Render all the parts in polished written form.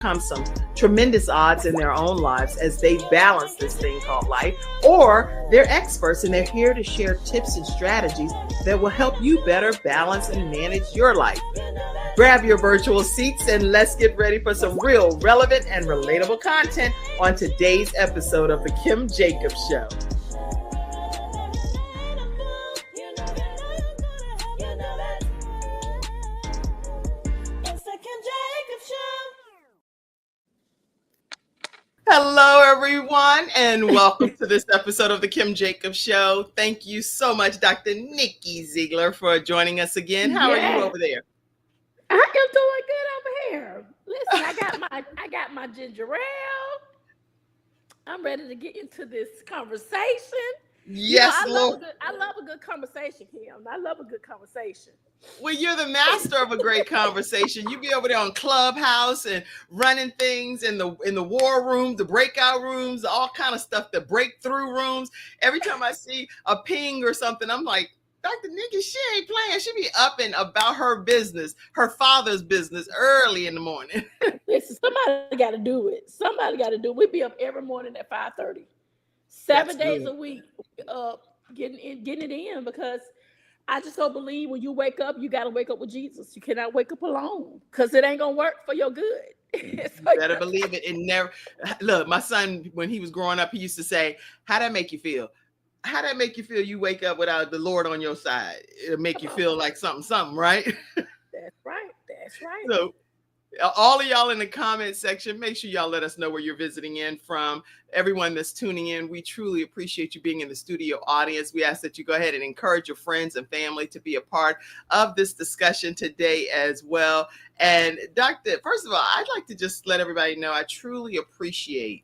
some tremendous odds in their own lives as they balance this thing called life, or they're experts and they're here to share tips and strategies that will help you better balance and manage your life. Grab your virtual seats and let's get ready for some real, relevant, and relatable content on today's episode of The Kim Jacobs Show. Hello, everyone, and welcome to this episode of The Kim Jacobs Show. Thank you so much, Dr. Nikki Zeigler, for joining us again. How are you over there? I am doing good over here. Listen, I got my ginger ale. I'm ready to get into this conversation. Yes, Lord. I love a good conversation, Kim. I love a good conversation. Well, you're the master of a great conversation. You be over there on Clubhouse and running things in the war room, the breakout rooms, all kind of stuff, the breakthrough rooms. Every time I see a ping or something, I'm like, Dr. Nikki, she ain't playing. She be up and about her business, her father's business, early in the morning. Listen, somebody got to do it. Somebody got to do it. We be up every morning at 5:30, 7 days a week, getting it in, because I just don't believe when you wake up, you got to wake up with Jesus. You cannot wake up alone, because it ain't going to work for your good. You better believe it. It never. Look, my son, when he was growing up, he used to say, how'd that make you feel? How'd that make you feel? You wake up without the Lord on your side. It'll make you feel like something, right? That's right. That's right. So all of y'all in the comment section, make sure y'all let us know where you're visiting in from. Everyone that's tuning in, we truly appreciate you being in the studio audience. We ask that you go ahead and encourage your friends and family to be a part of this discussion today as well. And Doctor, first of all, I'd like to just let everybody know I truly appreciate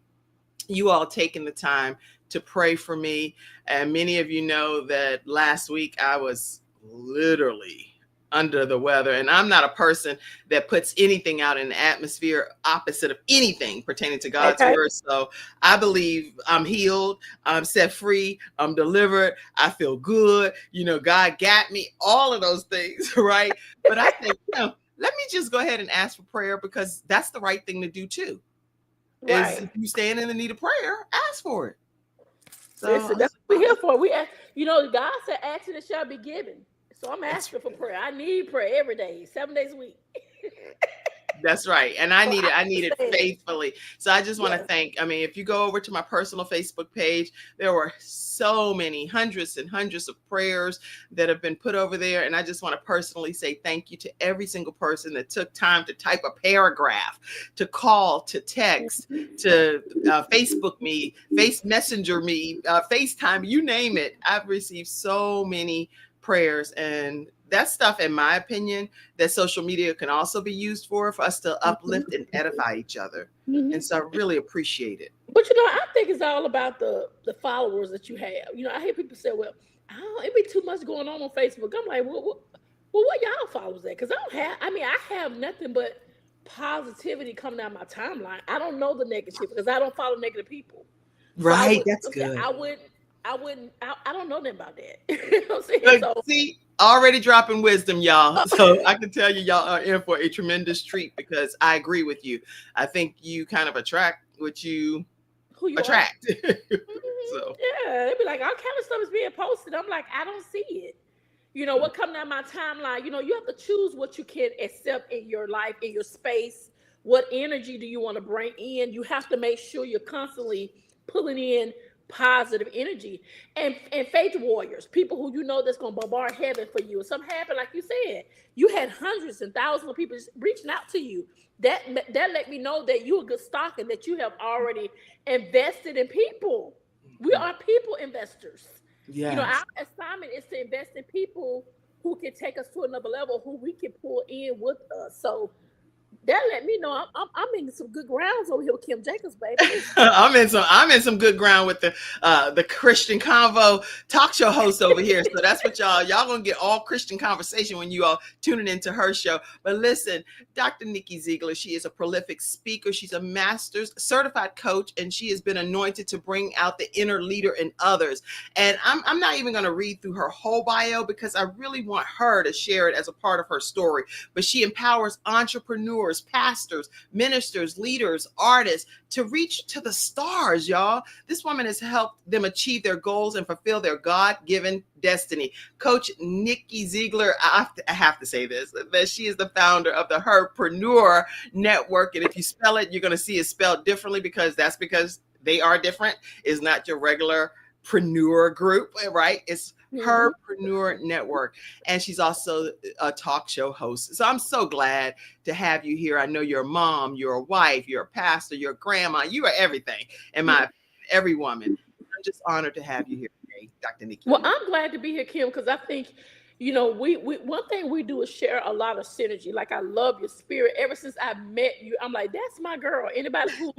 you all taking the time to pray for me. And many of you know that last week I was literally under the weather, and I'm not a person that puts anything out in the atmosphere opposite of anything pertaining to God's word. So I believe I'm healed, I'm set free, I'm delivered, I feel good. God got me, all of those things, right? But I think, let me just go ahead and ask for prayer, because that's the right thing to do too. Right. Is if you stand in the need of prayer, ask for it. So listen, that's what we're here for. God said, ask and it shall be given. So I'm asking for prayer. I need prayer every day, 7 days a week. That's right. And I need it faithfully. So I just want to thank, if you go over to my personal Facebook page, there were so many hundreds and hundreds of prayers that have been put over there. And I just want to personally say thank you to every single person that took time to type a paragraph, to call, to text, to Facebook me, Messenger me, FaceTime, you name it. I've received so many prayers, and that stuff, in my opinion, that social media can also be used for us to uplift and edify each other. And so I really appreciate it. But I think it's all about the followers that you have. I hear people say, well, it be too much going on Facebook. I'm like, well, what y'all followers at? Because I have nothing but positivity coming down my timeline. I don't know the negative, because I don't follow negative people. Right, that's good. I don't know nothing about that. You know what I'm saying? See, already dropping wisdom, y'all. So I can tell you, y'all are in for a tremendous treat, because I agree with you. I think you kind of attract what you attract. So yeah, they'd be like, all kind of stuff is being posted. I'm like, I don't see it. What comes down my timeline? You have to choose what you can accept in your life, in your space. What energy do you want to bring in? You have to make sure you're constantly pulling in positive energy and faith warriors, people who that's going to bombard heaven for you. And something happened, like you said, you had hundreds and thousands of people reaching out to you. That let me know that you're a good stock and that you have already invested in people. We are people investors. Yes. Our assignment is to invest in people who can take us to another level, who we can pull in with us. So that let me know I'm in some good grounds over here with Kim Jacobs, baby. I'm in some good ground with the Christian Convo talk show host over here. So that's what y'all gonna get, all Christian conversation when you all tuning into her show. But listen, Dr. Nikki Zeigler, she is a prolific speaker. She's a master's certified coach, and she has been anointed to bring out the inner leader in others. And I'm not even gonna read through her whole bio, because I really want her to share it as a part of her story. But she empowers entrepreneurs, entrepreneurs, pastors, ministers, leaders, artists to reach to the stars, y'all. This woman has helped them achieve their goals and fulfill their God-given destiny. Coach Nikki Zeigler, I have to say this, that she is the founder of the HERPRENUER Network. And if you spell it, you're going to see it spelled differently because they are different. It's not your regular preneur group, right? It's HERPRENUER Network. And she's also a talk show host. So I'm so glad to have you here. I know you're a mom, you're a wife, you're a pastor, you're a grandma, you are everything. And every woman. I'm just honored to have you here today, Dr. Nikki. Well, I'm glad to be here, Kim, because I think, we one thing we do is share a lot of synergy. Like, I love your spirit. Ever since I met you, I'm like, that's my girl. Anybody who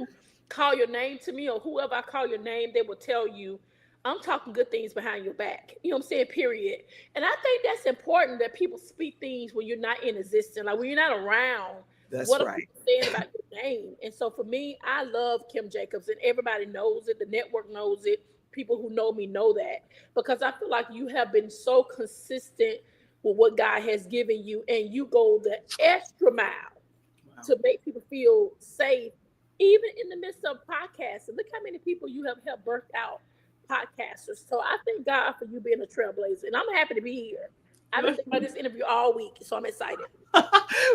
call your name to me, or whoever I call your name, they will tell you I'm talking good things behind your back. You know what I'm saying? Period. And I think that's important, that people speak things when you're not in existence, like when you're not around. That's what right. are people saying about your name? And so for me, I love Kim Jacobs, and everybody knows it. The network knows it. People who know me know that, because I feel like you have been so consistent with what God has given you, and you go the extra mile to make people feel safe, even in the midst of podcasts. And look how many people you have helped birth out podcasters. So I thank God for you being a trailblazer, and I'm happy to be here. I've been thinking about this interview all week, so I'm excited.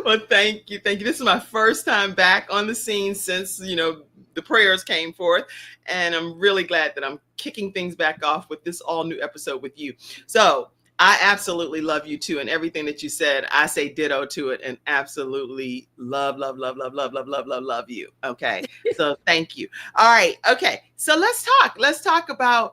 Well, thank you. This is my first time back on the scene since, the prayers came forth, and I'm really glad that I'm kicking things back off with this all new episode with you. So I absolutely love you too, and everything that you said, I say ditto to it, and absolutely love you. Okay, so thank you. All right, okay, so let's talk about.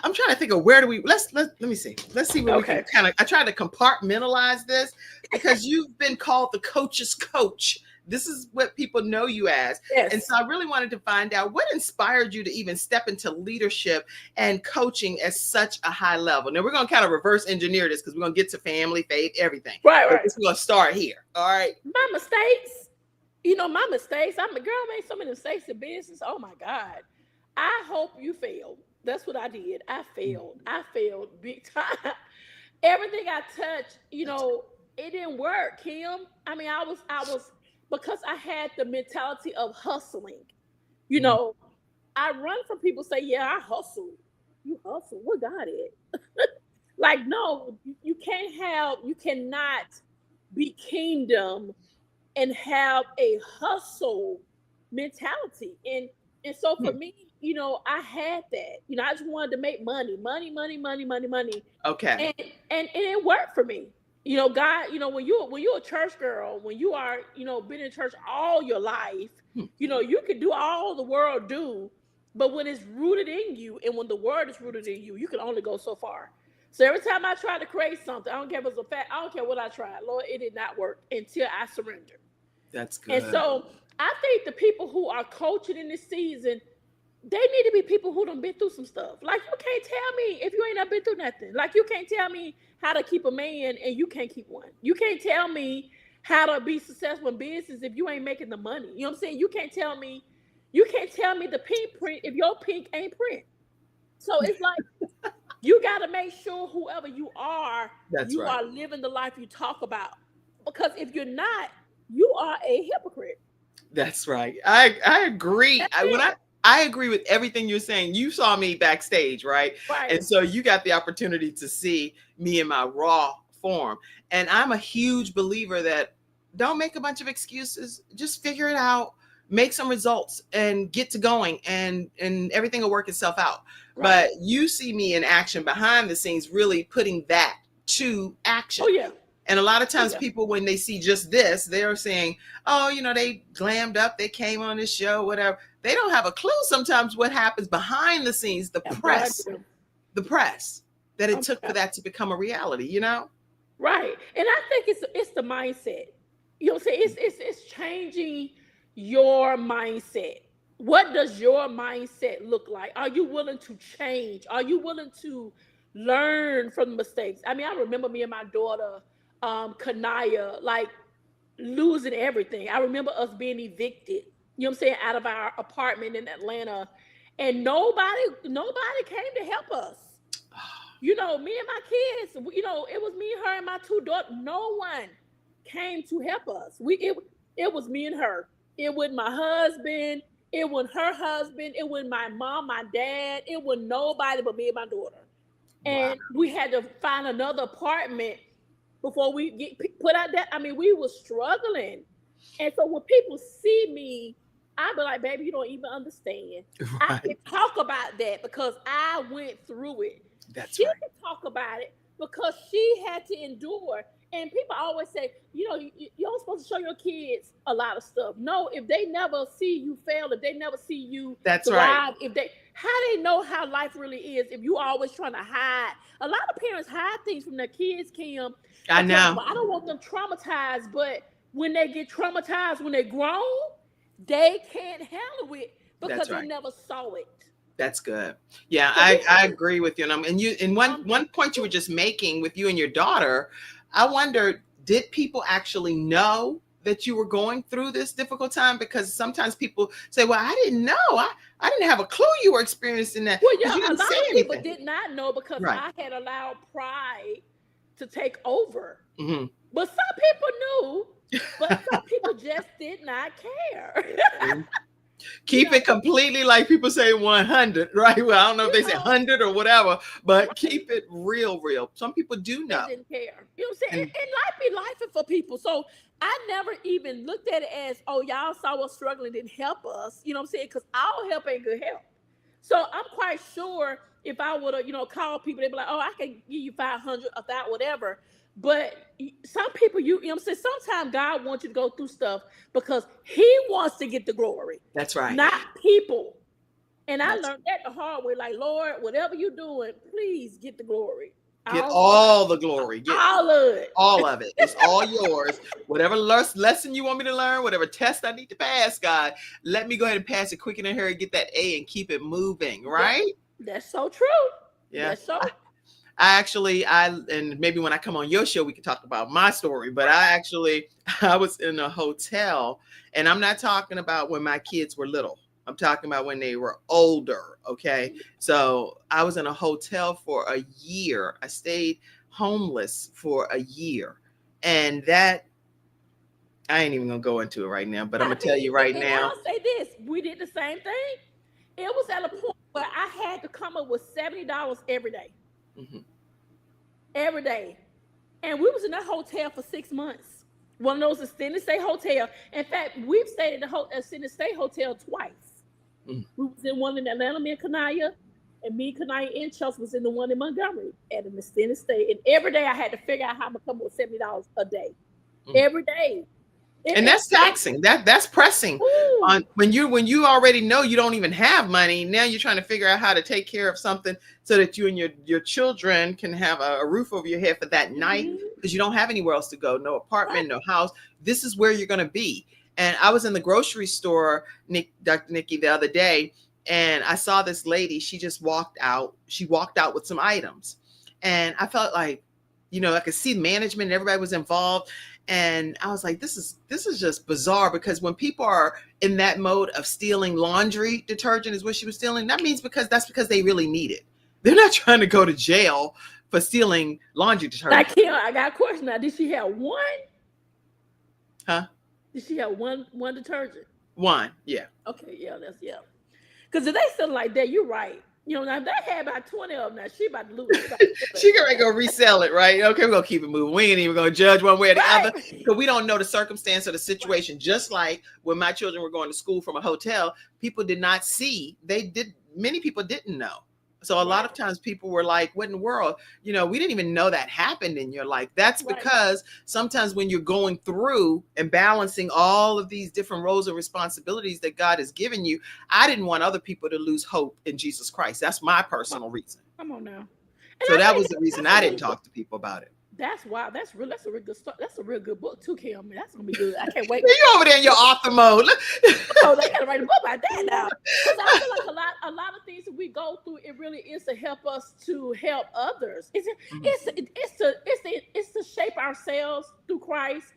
I'm trying to think of let me see. Let's see where we can I tried to compartmentalize this, because you've been called the coach's coach. This is what people know you as. Yes. And so I really wanted to find out what inspired you to even step into leadership and coaching at such a high level. Now we're going to kind of reverse engineer this, because we're going to get to family, faith, everything. Right. We're going to start here. All right. My mistakes. My mistakes. I'm a girl, made so many mistakes in business. Oh my God. I hope you failed. That's what I did. I failed big time. Everything I touched, it didn't work, Kim. I mean, I was because I had the mentality of hustling. I run from people say, yeah, I hustle. You hustle? What got it? Like, no, you cannot be kingdom and have a hustle mentality. And so for me, I had that. I just wanted to make money. Okay. And it worked for me. God, when you're a church girl, when you are, been in church all your life, you can do all the world do, but when it's rooted in you, and when the word is rooted in you, you can only go so far. So every time I try to create something, I don't care if it's a fact, I don't care what I tried, Lord, it did not work until I surrendered. That's good. And so I think the people who are coaching in this season, they need to be people who done been through some stuff. Like, you can't tell me if you ain't been through nothing. Like, you can't tell me how to keep a man and you can't keep one. You can't tell me how to be successful in business if you ain't making the money. You know what I'm saying? You can't tell me the pink print if your pink ain't print. So it's like, you got to make sure whoever you are, are living the life you talk about. Because if you're not, you are a hypocrite. That's right. I agree. I agree with everything you're saying. You saw me backstage, right? Right. And so you got the opportunity to see me in my raw form. And I'm a huge believer that don't make a bunch of excuses. Just figure it out, make some results, and get to going, and everything will work itself out. Right. But you see me in action behind the scenes, really putting that to action. Oh, yeah. And a lot of times people, when they see just this, they're saying, oh, they glammed up, they came on this show, whatever. They don't have a clue sometimes what happens behind the scenes, the press that it took for that to become a reality, Right. And I think it's the mindset. You know what I'm saying? It's changing your mindset. What does your mindset look like? Are you willing to change? Are you willing to learn from the mistakes? I mean, I remember me and my daughter, Kanaya, like losing everything. I remember us being evicted, you know what I'm saying, out of our apartment in Atlanta, and nobody came to help us. Me and my kids, it was me, her, and my two daughters. No one came to help us. It was me and her. It wasn't my husband. It wasn't her husband. It wasn't my mom, my dad. It wasn't nobody but me and my daughter. Wow. And we had to find another apartment before we get put out that. I mean, we were struggling. And so when people see me, I be like, baby, you don't even understand. I Right. can talk about that because I went through it. That's She right. can talk about it because she had to endure. And people always say, you're supposed to show your kids a lot of stuff. No, if they never see you fail, if they never see you That's right. thrive, how they know how life really is if you always trying to hide. A lot of parents hide things from their kids, Kim. I know. Well, I don't want them traumatized, but when they get traumatized, when they're grown, they can't handle it because That's they right. never saw it. That's good. Yeah, So I agree with you. And one point you were just making with you and your daughter, I wonder, did people actually know that you were going through this difficult time? Because sometimes people say, well, I didn't know. I didn't have a clue you were experiencing that. Well, You yeah, a didn't lot say of people anything. did not know because Right. I had allowed pride to take over. Mm-hmm. But some people knew, but some people just did not care. Keep it completely, like people say, 100, right? Well, I don't know if they say 100 or whatever, but Right. keep it real. Some people do know. They didn't care. You know what I'm saying? And life be life for people. So I never even looked at it as, oh, y'all saw us struggling, didn't help us. You know what I'm saying? Because our help ain't good help. So I'm quite sure if I would have, called people, they'd be like, oh, I can give you 500, 1,000, whatever. But some people, you know what I'm saying? Sometimes God wants you to go through stuff because he wants to get the glory. That's right. Not people. And I learned that the hard way. Like, Lord, whatever you're doing, please get the glory. Get all the glory. Get all of it. All of it. It's all yours. Whatever lesson you want me to learn, whatever test I need to pass, God, let me go ahead and pass it quick and in hurry, get that A and keep it moving, right? That's so true. Yeah. That's so. And maybe when I come on your show, we can talk about my story, but I was in a hotel, and I'm not talking about when my kids were little. I'm talking about when they were older. Okay. So I was in a hotel for a year. I stayed homeless for a year. And that, I ain't even going to go into it right now, but I'm going to tell you right now. I'll say this. We did the same thing. It was at a point where I had to come up with $70 every day. Mm-hmm. Every day. And we was in that hotel for 6 months. One of those extended stay hotel. In fact, we've stayed at the extended stay hotel twice. Mm-hmm. We was in one in Atlanta, me and Kanaya, and me, Kanaya, and Chelsea was in the one in Montgomery at an extended stay. And every day I had to figure out how I'm gonna come up with $70 a day. Mm-hmm. Every day. And that's taxing. That's pressing. On when you already know you don't even have money. Now you're trying to figure out how to take care of something so that you and your children can have a roof over your head for that night, because you don't have anywhere else to go. No apartment, no house. This is where you're going to be. And I was in the grocery store, Dr. Nikki, the other day, and I saw this lady. She just walked out. She walked out with some items, and I felt like, I could see management and everybody was involved. And I was like, this is just bizarre, because when people are in that mode of stealing laundry detergent is what she was stealing, that's because they really need it. They're not trying to go to jail for stealing laundry detergent. I got a question now. Did she have one? Huh? Did she have one detergent? One, yeah. Okay, yeah. Because if they still like that, you're right. Now if they had about 20 of them, now she about to lose. She gonna go resell it, right? Okay, we're gonna keep it moving. We ain't even gonna judge one way or the other, because we don't know the circumstance or the situation. Right. Just like when my children were going to school from a hotel, people did not see. Many people didn't know. So a lot of times people were like, what in the world? We didn't even know that happened in your life. That's because sometimes when you're going through and balancing all of these different roles and responsibilities that God has given you, I didn't want other people to lose hope in Jesus Christ. That's my personal reason. Come on now. So that was the reason I didn't talk to people about it. That's wow. That's a real good start. That's a real good book too, Kim. That's gonna be good. I can't wait. You over there in your author mode. Oh, they gotta write a book about that now. Because I feel like a lot of things that we go through, it really is to help us to help others. It's to shape ourselves through Christ,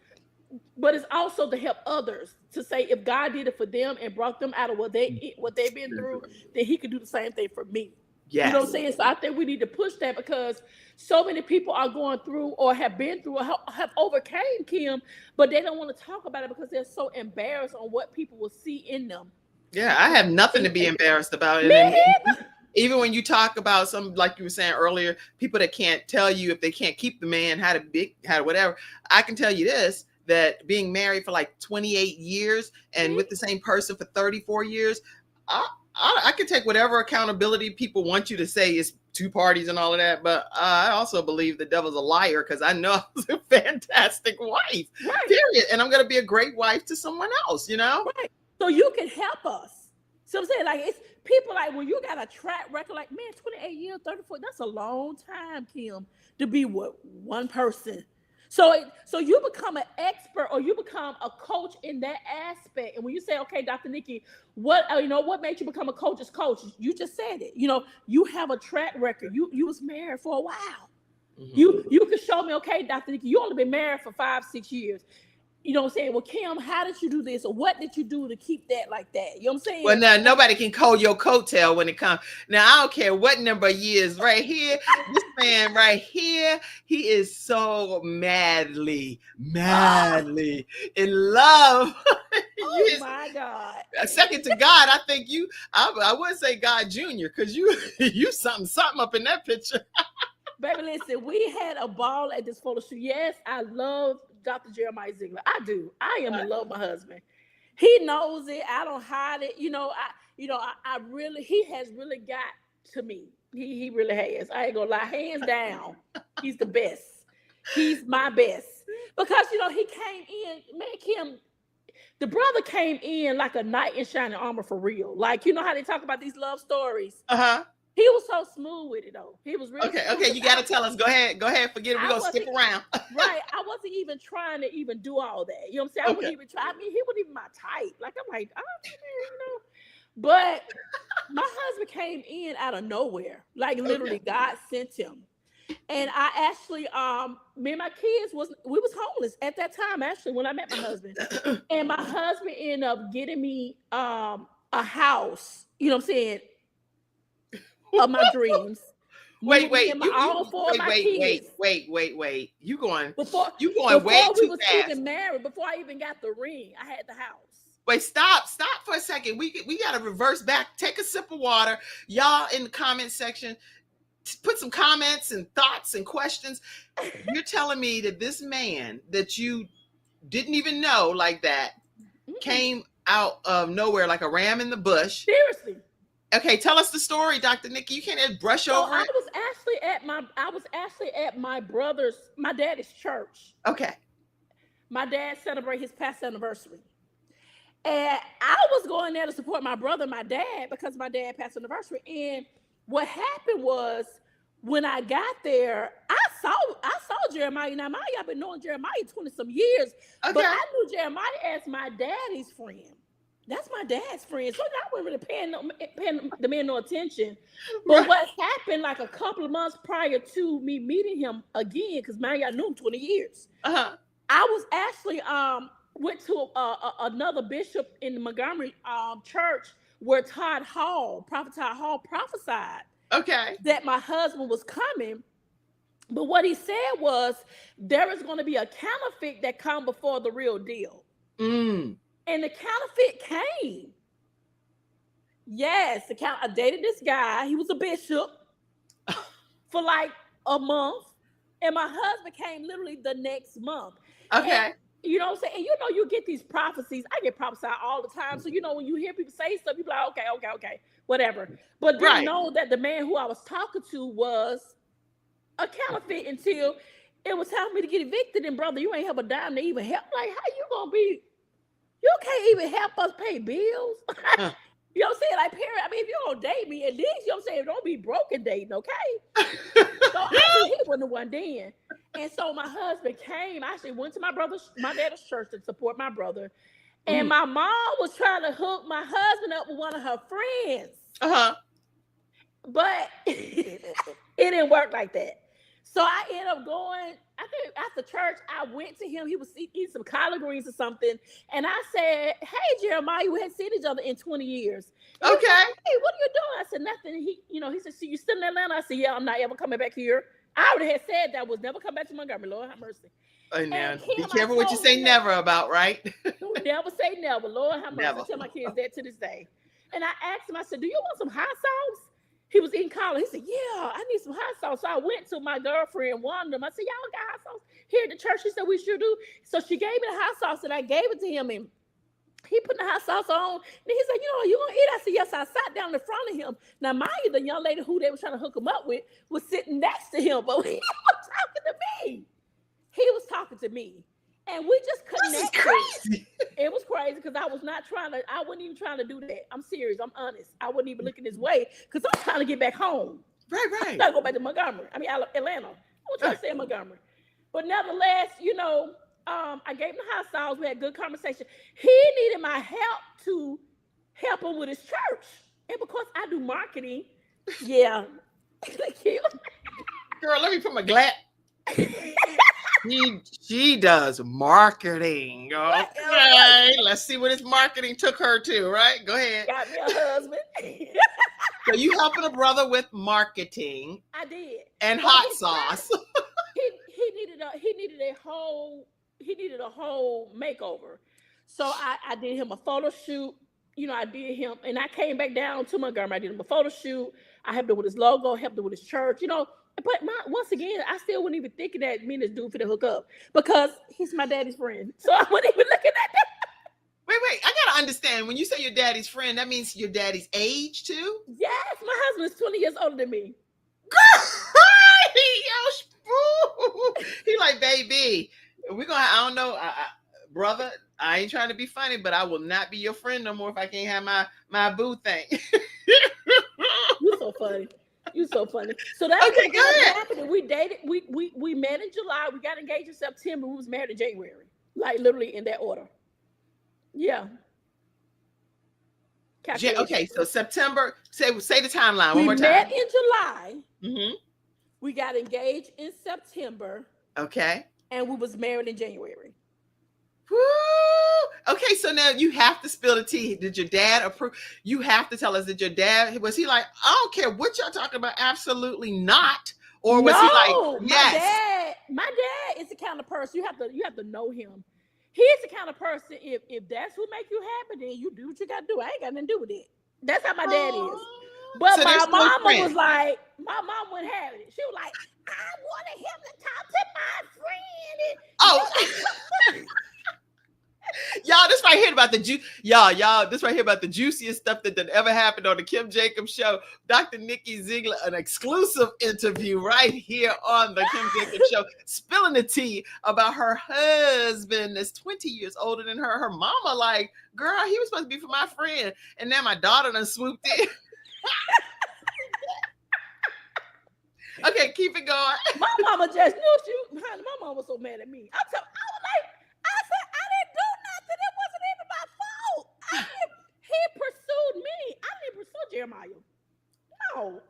but it's also to help others. To say, if God did it for them and brought them out of what they've been through, then He could do the same thing for me. You know what I'm Yes. saying? So I think we need to push that because so many people are going through or have been through or have overcame Kim, but they don't want to talk about it because they're so embarrassed on what people will see in them. Yeah, I have nothing to be embarrassed about. Me And either. even when you talk about some, like you were saying earlier, people that can't tell you if they can't keep the man, how to whatever. I can tell you this, that being married for like 28 years and with the same person for 34 years, I can take whatever accountability people want you to say is two parties and all of that. But I also believe the devil's a liar because I know I was a fantastic wife, Right. period. And I'm going to be a great wife to someone else, you know? Right. So you can help us. So I'm saying, like, it's people like when you got a track record, like, man, 28 years, 34, that's a long time, Kim, to be with one person. So you become an expert or you become a coach in that aspect. And when you say, okay, Dr. Nikki, what made you become a coach's coach? You just said it. You have a track record. You was married for a while. Mm-hmm. You can show me, okay, Dr. Nikki, you only been married for 5-6 years. You know what I'm saying? Well, Kim, how did you do this? Or what did you do to keep that like that? You know what I'm saying? Well, now nobody can hold your coattail when it comes. Now, I don't care what number of years right here. This man right here, he is so madly in love. Oh my God. Second to God, I think I wouldn't say God Jr. because you something up in that picture. Baby, listen, we had a ball at this photo shoot. Yes, I love Dr. Jeremiah Zeigler. I do. I am in love with my husband. He knows it. I don't hide it. I really, he has really got to me. He really has. I ain't gonna lie, hands down, he's the best. He's my best. Because, he came in, man, Kim, the brother came in like a knight in shining armor for real. Like, you know how they talk about these love stories? Uh-huh. He was so smooth with it, though. He was really okay. You got to tell us. Go ahead. Forget it. We're going to skip around. Right. I wasn't even trying to even do all that. You know what I'm saying? I wouldn't even try. I mean, he wasn't even my type. Like, I'm like, oh, But my husband came in out of nowhere. Like, literally, God sent him. And I actually, me and my kids, we was homeless at that time, actually, when I met my husband. And my husband ended up getting me a house, you know what I'm saying, of my dreams. Wait. You going way too fast. Even married, before I even got the ring, I had the house. Wait, stop for a second. We got to reverse back. Take a sip of water. Y'all in the comment section, put some comments and thoughts and questions. You're telling me that this man that you didn't even know like that came out of nowhere like a ram in the bush. Seriously. Okay, tell us the story, Dr. Nikki. You can't just brush over it. I was actually at my daddy's church. Okay. My dad celebrated his past anniversary. And I was going there to support my brother and my dad because my dad passed anniversary. And what happened was when I got there, I saw Jeremiah. Now, I've been knowing Jeremiah 20-some years. Okay. But I knew Jeremiah as my daddy's friend. That's my dad's friend. So I wasn't really paying the man no attention. But what happened like a couple of months prior to me meeting him again, because I knew him 20 years. Uh-huh. I was actually went to another bishop in the Montgomery church where Prophet Todd Hall prophesied that my husband was coming. But what he said was there is going to be a counterfeit that come before the real deal. And the counterfeit came. Yes, I dated this guy. He was a bishop for like a month. And my husband came literally the next month. Okay. And, you know what I'm saying? And you get these prophecies. I get prophesied all the time. So, when you hear people say stuff, you're like, okay, whatever. But didn't know that the man who I was talking to was a counterfeit until it was time for me to get evicted. And brother, you ain't have a dime to even help. Like, how you going to be? You can't even help us pay bills. You know what I'm saying? Like, period. I mean, if you're going to date me, at least, you know what I'm saying, don't be broken dating, okay? So I he wasn't the one then. And so my husband came. I actually went to my dad's church to support my brother. And my mom was trying to hook my husband up with one of her friends. Uh-huh. But it didn't work like that. So I ended up going, I think after church, I went to him. He was eating some collard greens or something. And I said, hey, Jeremiah, we hadn't seen each other in 20 years. And he was Okay. like, hey, what are you doing? I said, nothing. He said, see, you still in Atlanta? I said, yeah, I'm not ever coming back here. I already had said that I was never come back to Montgomery. Lord have mercy. And now, Kim, be careful what you say never about, right? Never say never. Lord have mercy. Never. I tell my kids that to this day. And I asked him, I said, do you want some hot sauce? He was eating collard. He said, yeah, I need some hot sauce. So I went to my girlfriend, one of them. I said, y'all got hot sauce here at the church? She said, we sure do. So she gave me the hot sauce and I gave it to him. And he put the hot sauce on. And he said, you going to eat? I said, yes. I sat down in front of him. Now, mind you, the young lady who they were trying to hook him up with was sitting next to him. But he was talking to me. He was talking to me. And we just connected. This is crazy. It was crazy because I wasn't even trying to do that. I'm serious. I'm honest. I wasn't even looking his way because I'm trying to get back home. Right. I'm trying to go back to Montgomery. Atlanta. I was trying to stay in Montgomery. But nevertheless, I gave him the hot sauce. We had good conversation. He needed my help to help him with his church. And because I do marketing, yeah. Girl, let me put my glass. She does marketing. Okay, let's see what his marketing took her to. Right, go ahead. Got me a husband. So you helping a brother with marketing? I did. And hot sauce. He needed a whole makeover. So I did him a photo shoot. I did him, and I came back down to Montgomery. I did him a photo shoot. I helped him with his logo, helped him with his church. But once again, I still wasn't even thinking that me and this dude for the hook up because he's my daddy's friend. So I wasn't even looking at that. Wait. I gotta understand. When you say your daddy's friend, that means your daddy's age too? Yes, my husband is 20 years older than me. Girl, he like, baby, I don't know, brother, I ain't trying to be funny, but I will not be your friend no more if I can't have my boo thing. You're so funny. You're so funny. So that's okay, what happened. We dated. We met in July. We got engaged in September. We was married in January. Like literally in that order. Yeah. Okay, so September. Say the timeline one more time. We met in July. Mm-hmm. We got engaged in September. Okay. And we was married in January. Woo! Okay, so now you have to spill the tea. Did your dad approve? You have to tell us, was he like, I don't care what y'all talking about? Absolutely not. Or was he like, yes? My dad is the kind of person you have to know him. He's the kind of person, if that's what makes you happy, then you do what you gotta do. I ain't got nothing to do with it. That's how my dad is. But so my mama was like, my mom wouldn't have it. She was like, I wanted him to talk to my friend. Y'all, this right here about the juiciest stuff that ever happened on the Kim Jacobs show. Dr. Nikki Zeigler, an exclusive interview right here on the Kim Jacobs show, spilling the tea about her husband that's 20 years older than her. Her mama like, girl, he was supposed to be for my friend. And now my daughter done swooped in. Okay, keep it going. My mama just knew my mama was so mad at me. I said, I didn't do nothing. It wasn't even my fault. He pursued me. I didn't pursue Jeremiah. No.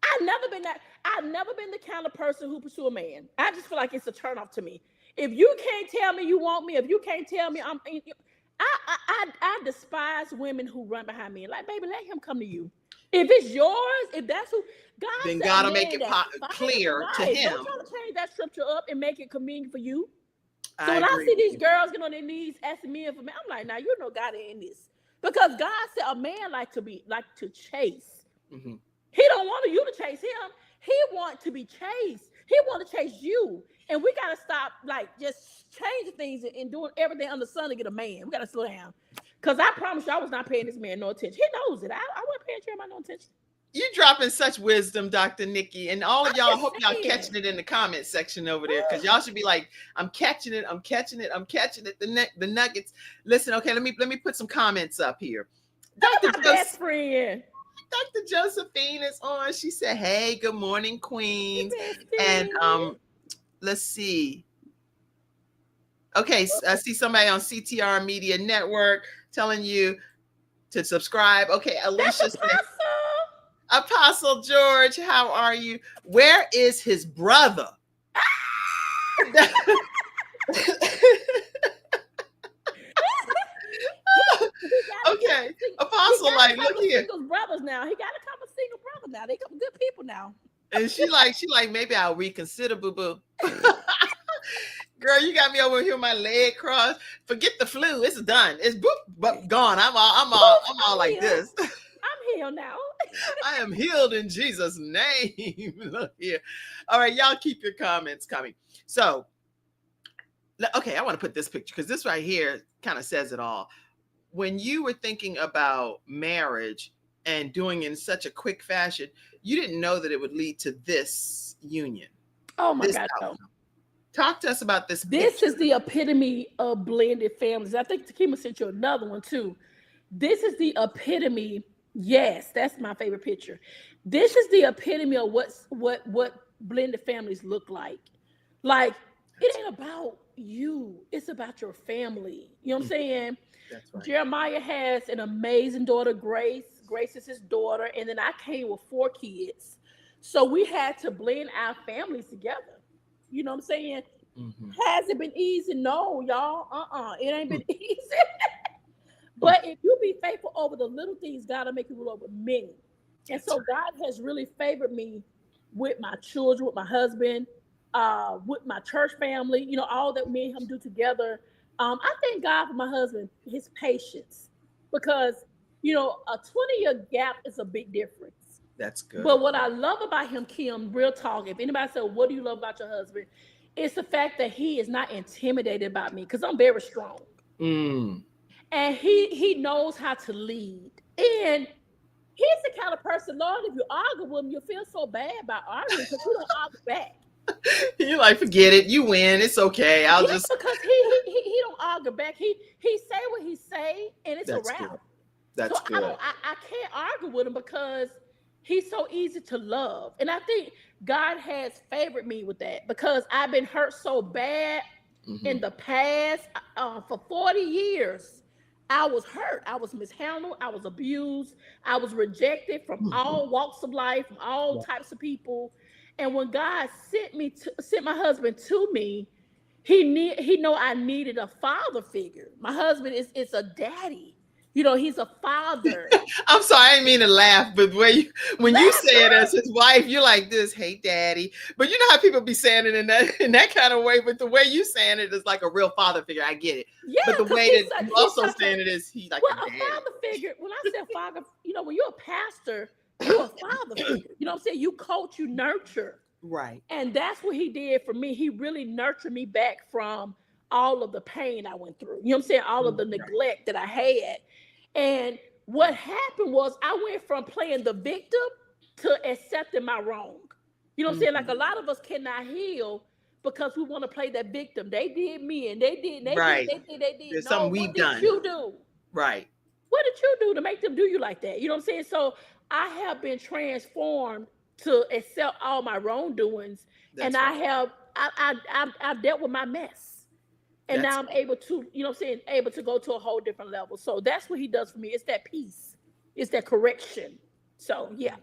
I've never been the kind of person who pursue a man. I just feel like it's a turnoff to me. If you can't tell me you want me, if you can't tell me I despise women who run behind me. Like, baby, let him come to you. If it's yours, if that's who God then said, gotta make it clear to him. Don't try to change that scripture up and make it convenient for you. So when I see these girls get on their knees asking me for me, I'm like, now you know God ain't in this. Because God said a man like to chase. Mm-hmm. He don't want you to chase him. He want to be chased. He want to chase you. And we got to stop just changing things and doing everything under the sun to get a man. We got to slow down. Because I promise you, I was not paying this man no attention. He knows it. I wasn't paying Jeremiah no attention. You dropping such wisdom, Dr. Nikki, and all of y'all. I hope y'all catching it in the comment section over there, because y'all should be like, I'm catching it. The nuggets. Listen, okay, let me put some comments up here. Dr. Best friend. Dr. Josephine is on. She said, "Hey, good morning, Queens." And let's see. Okay, I see somebody on CTR Media Network telling you to subscribe. Okay, Alicia said, Apostle George, how are you? Where is his brother? Okay, Apostle, like, look here. Single brothers now. He got a couple single brothers now. They come good people now. And she like, maybe I'll reconsider, boo boo. Girl, you got me over here with my leg crossed. Forget the flu. It's done. It's gone. I'm all like this. I'm healed now. I am healed in Jesus' name. Look here. All right, y'all keep your comments coming. So, okay, I want to put this picture because this right here kind of says it all. When you were thinking about marriage and doing it in such a quick fashion, you didn't know that it would lead to this union. Oh my God. No. Talk to us about this. This is the epitome of blended families. I think Takima sent you another one too. This is the epitome. Yes, that's my favorite picture. This is the epitome of what blended families look like. Like, it ain't about you. It's about your family. You know what I'm saying? That's right. Jeremiah has an amazing daughter, Grace. Grace is his daughter. And then I came with 4 kids. So we had to blend our families together. You know what I'm saying? Mm-hmm. Has it been easy? No, y'all. It ain't been easy. But if you be faithful over the little things, God will make you rule over many. And so God has really favored me with my children, with my husband, with my church family, you know, all that me and him do together. I thank God for my husband, his patience, because, you know, a 20-year gap is a big difference. That's good. But what I love about him, Kim, real talk, if anybody said, what do you love about your husband? It's the fact that he is not intimidated by me, because I'm very strong. And he knows how to lead. And he's the kind of person, Lord, if you argue with him, you feel so bad about arguing because you don't argue back. You're like, forget it. You win. It's okay. I'll just. Because he don't argue back. He say what he say, and it's a wrap. Good. That's good. I can't argue with him because he's so easy to love. And I think God has favored me with that because I've been hurt so bad in the past. For 40 years, I was hurt. I was mishandled. I was abused. I was rejected from all walks of life, from all types of people. And when God sent my husband to me, he know I needed a father figure. My husband is a daddy. You know, he's a father. I'm sorry, I didn't mean to laugh, but when you say it as his wife, you're like this, hey daddy. But you know how people be saying it in that kind of way, but the way you saying it is like a real father figure. I get it. Yeah, but the way that you also saying it is he's like a daddy. Father figure. When I say father, you know, when you're a pastor, you're a father figure. You know what I'm saying? You coach, you nurture. Right. And that's what he did for me. He really nurtured me back from all of the pain I went through. You know what I'm saying? All of the neglect that I had. And what happened was I went from playing the victim to accepting my wrong. You know what I'm saying? Like a lot of us cannot heal because we want to play that victim. They did me and they did. They did. There's something we've done. What did you do? Right. What did you do to make them do you like that? You know what I'm saying? So I have been transformed to accept all my wrongdoings. And I've dealt with my mess. And now I'm able to, you know what I'm saying, able to go to a whole different level. So that's what he does for me. It's that peace. It's that correction. So, yeah.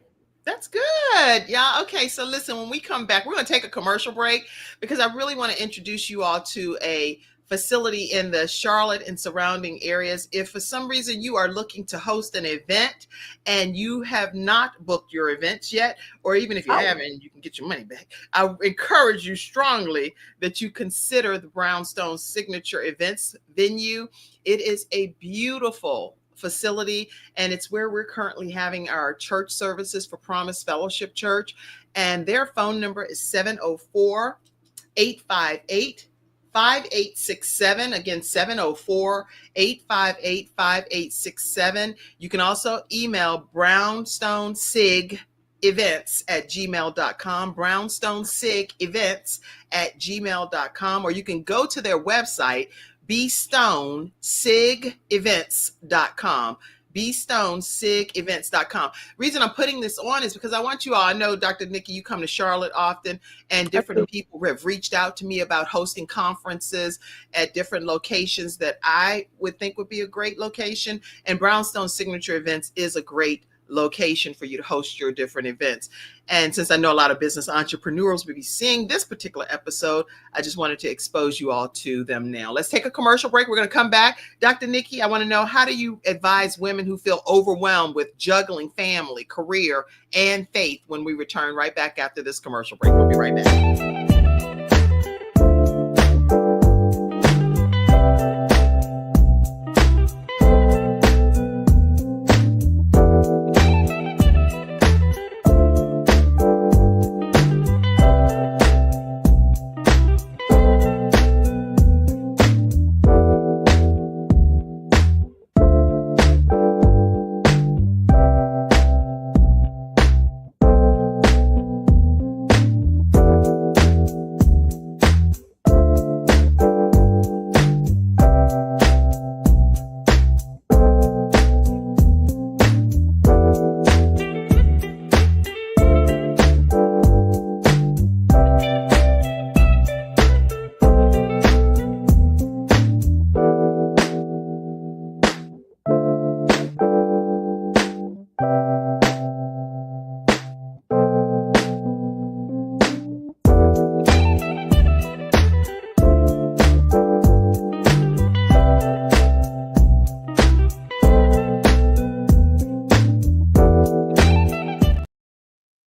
That's good. Yeah. Okay. So listen, when we come back, we're going to take a commercial break because I really want to introduce you all to a facility in the Charlotte and surrounding areas. If for some reason you are looking to host an event and you have not booked your events yet, or even if you haven't, you can get your money back. I encourage you strongly that you consider the Brownstone Signature Events venue. It is a beautiful facility, and it's where we're currently having our church services for Promise Fellowship Church. And their phone number is 704-858-5867. Again, 704-858-5867. You can also email brownstonesigevents@gmail.com, brownstonesigevents@gmail.com, or you can go to their website, bstonesigevents.com. bstonesigevents.com. Reason I'm putting this on is because I want you all, I know Dr. Nikki, you come to Charlotte often, and different people have reached out to me about hosting conferences at different locations that I would think would be a great location. And Brownstone Signature Events is a great location for you to host your different events. And since I know a lot of business entrepreneurs will be seeing this particular episode, I just wanted to expose you all to them now. Let's take a commercial break. We're going to come back. Dr. Nikki, I want to know, how do you advise women who feel overwhelmed with juggling family, career, and faith, when we return right back after this commercial break? We'll be right back.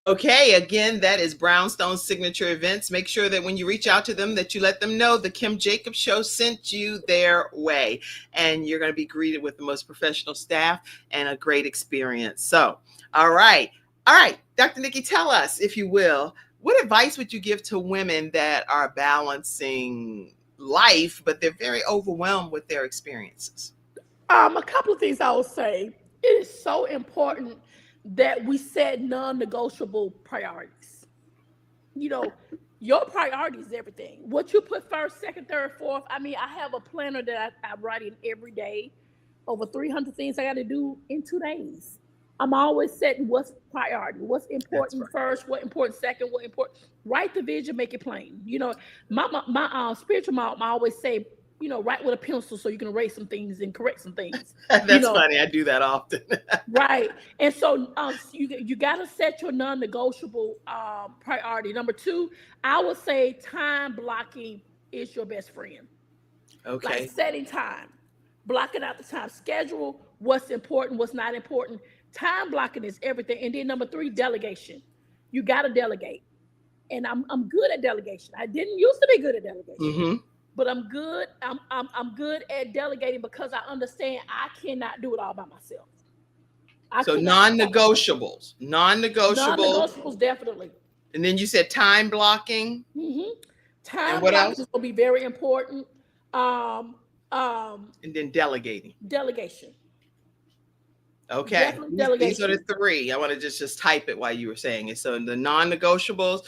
Okay, again, that is Brownstone Signature Events. Make sure that when you reach out to them, that you let them know the Kim Jacobs Show sent you their way. And you're going to be greeted with the most professional staff and a great experience. So, all right. Dr. Nikki, tell us, if you will, what advice would you give to women that are balancing life, but they're very overwhelmed with their experiences? A couple of things I will say. It is so important that we set non-negotiable priorities. You know, your priority is everything. What you put first, second, third, fourth. I mean, I have a planner that I write in every day, over 300 things I got to do in 2 days. I'm always setting what's priority, what's important first, what important second, what important. Write the vision, make it plain. You know, my spiritual mom, I always say, you know, write with a pencil so you can erase some things and correct some things. That's funny. I do that often. Right. And so you got to set your non-negotiable priority. Number 2, I would say time blocking is your best friend. Okay. Like setting time, blocking out the time, schedule what's important, what's not important. Time blocking is everything. And then number 3, delegation. You got to delegate. And I'm good at delegation. I didn't used to be good at delegation. Mm-hmm. But I'm good. I'm good at delegating because I understand I cannot do it all by myself. So non-negotiables. Non-negotiables, definitely. And then you said time blocking. Mm-hmm. Time blocking is going to be very important. And then delegating. Delegation. Okay. These are the 3. I want to just type it while you were saying it. So the non-negotiables,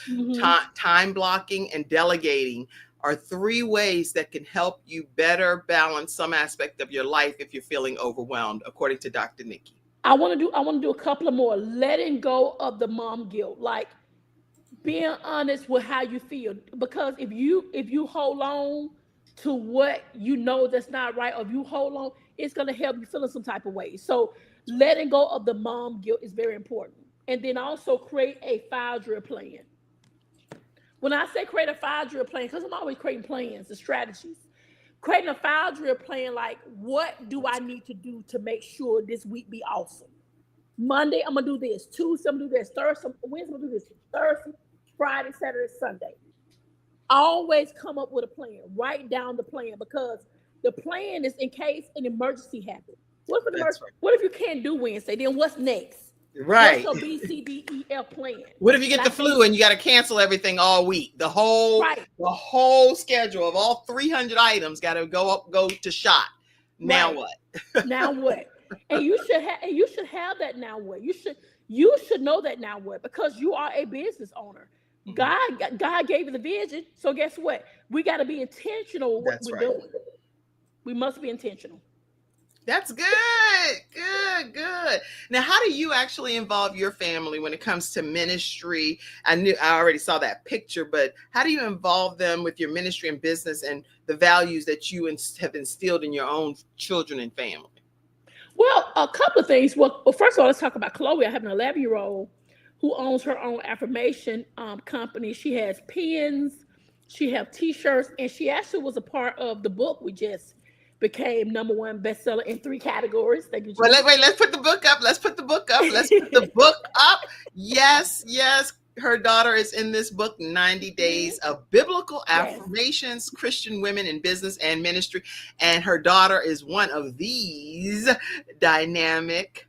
time blocking, and delegating are 3 ways that can help you better balance some aspect of your life if you're feeling overwhelmed, according to Dr. Nikki. I want to do a couple of more. Letting go of the mom guilt, like being honest with how you feel. Because if you hold on to what you know that's not right, or if you hold on, it's going to help you feel in some type of way. So letting go of the mom guilt is very important. And then also create a 5-year plan. When I say create a 5-year plan, because I'm always creating plans and strategies, creating a 5-year plan, like what do I need to do to make sure this week be awesome? Monday, I'm going to do this. Tuesday, I'm going to do this. Thursday, Wednesday, I'm going to do this. Thursday, Friday, Saturday, Sunday. Always come up with a plan. Write down the plan, because the plan is in case an emergency happens. What if you can't do Wednesday? Then what's next? Right. What's your BCDEF plan? What if you get the flu and you got to cancel everything all week? The whole schedule of all 300 items got to go to shot. Now what? Now what? And you should have that now what? You should know that now what, because you are a business owner. God gave you the vision. So guess what? We got to be intentional with what we're doing. We must be intentional. That's good. Now, how do you actually involve your family when it comes to ministry? I already saw that picture, but how do you involve them with your ministry and business and the values that you have instilled in your own children and family? Well, a couple of things. Well, first of all, let's talk about Chloe. I have an 11-year-old who owns her own affirmation company. She has pens, she has T-shirts, and she actually was a part of the book we just became #1 bestseller in 3 categories. Thank you, Well, Jesus. let's put the book up. Let's put the book up. Let's put the book up. Yes, yes. Her daughter is in this book, 90 Days of Biblical Yes. Affirmations, Christian Women in Business and Ministry. And her daughter is one of these dynamic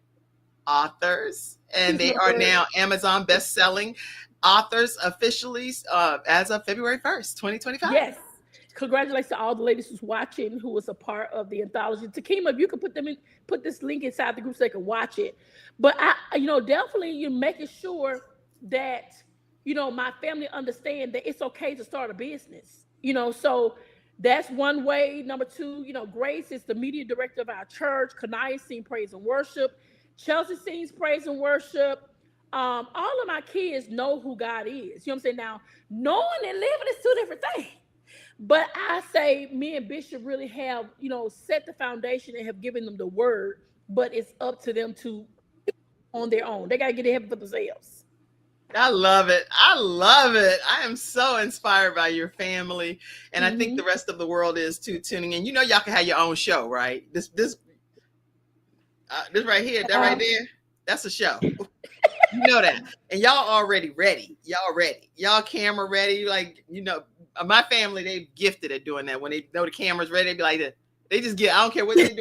authors. And they are now Amazon best-selling authors officially as of February 1st, 2025. Yes. Congratulations to all the ladies who's watching who was a part of the anthology. Takima, if you could put this link inside the group so they can watch it. But definitely you're making sure that, my family understand that it's okay to start a business. So that's one way. Number 2, Grace is the media director of our church. Kanaya sings praise and worship. Chelsea sings praise and worship. All of my kids know who God is. You know what I'm saying? Now, knowing and living is 2 different things. But I say me and Bishop really have, set the foundation and have given them the word, but it's up to them to on their own. They got to get it for themselves. I love it. I love it. I am so inspired by your family. And I think the rest of the world is too, tuning in. Y'all can have your own show, right? This right here, that right there, that's a show. You know that. And y'all already ready. Y'all ready. Y'all camera ready. Like, my family, they gifted at doing that. When they know the camera's ready, they be like, they just get, I don't care what they do.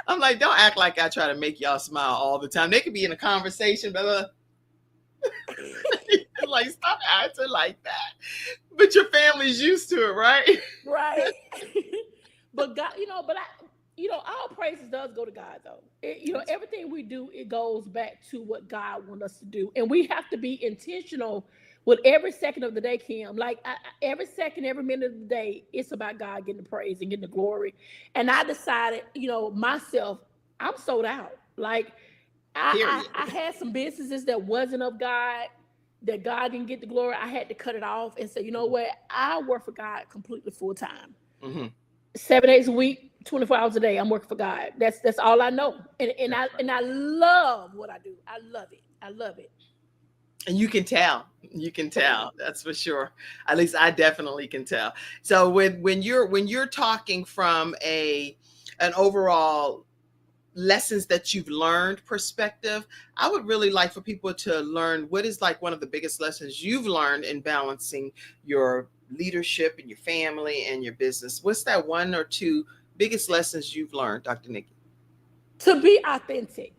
I'm like, don't act like I try to make y'all smile all the time. They could be in a conversation, blah, blah. Like, stop acting like that. But your family's used to it, right? Right. But God, all praises does go to God, though. Everything we do, it goes back to what God wants us to do. And we have to be intentional with every second of the day, Kim. Like, every second, every minute of the day, it's about God getting the praise and getting the glory. And I decided, myself, I'm sold out. Like, I had some businesses that wasn't of God, that God didn't get the glory. I had to cut it off and say, you know what? I work for God completely full time. 7 days a week, 24 hours a day, I'm working for God. That's all I know. And I love what I do. I love it. I love it. And you can tell. That's for sure. At least I definitely can tell. So when you're talking from an overall lessons that you've learned perspective, I would really like for people to learn what is like one of the biggest lessons you've learned in balancing your leadership and your family and your business. What's that 1 or 2 biggest lessons you've learned, Dr. Nikki? To be authentic.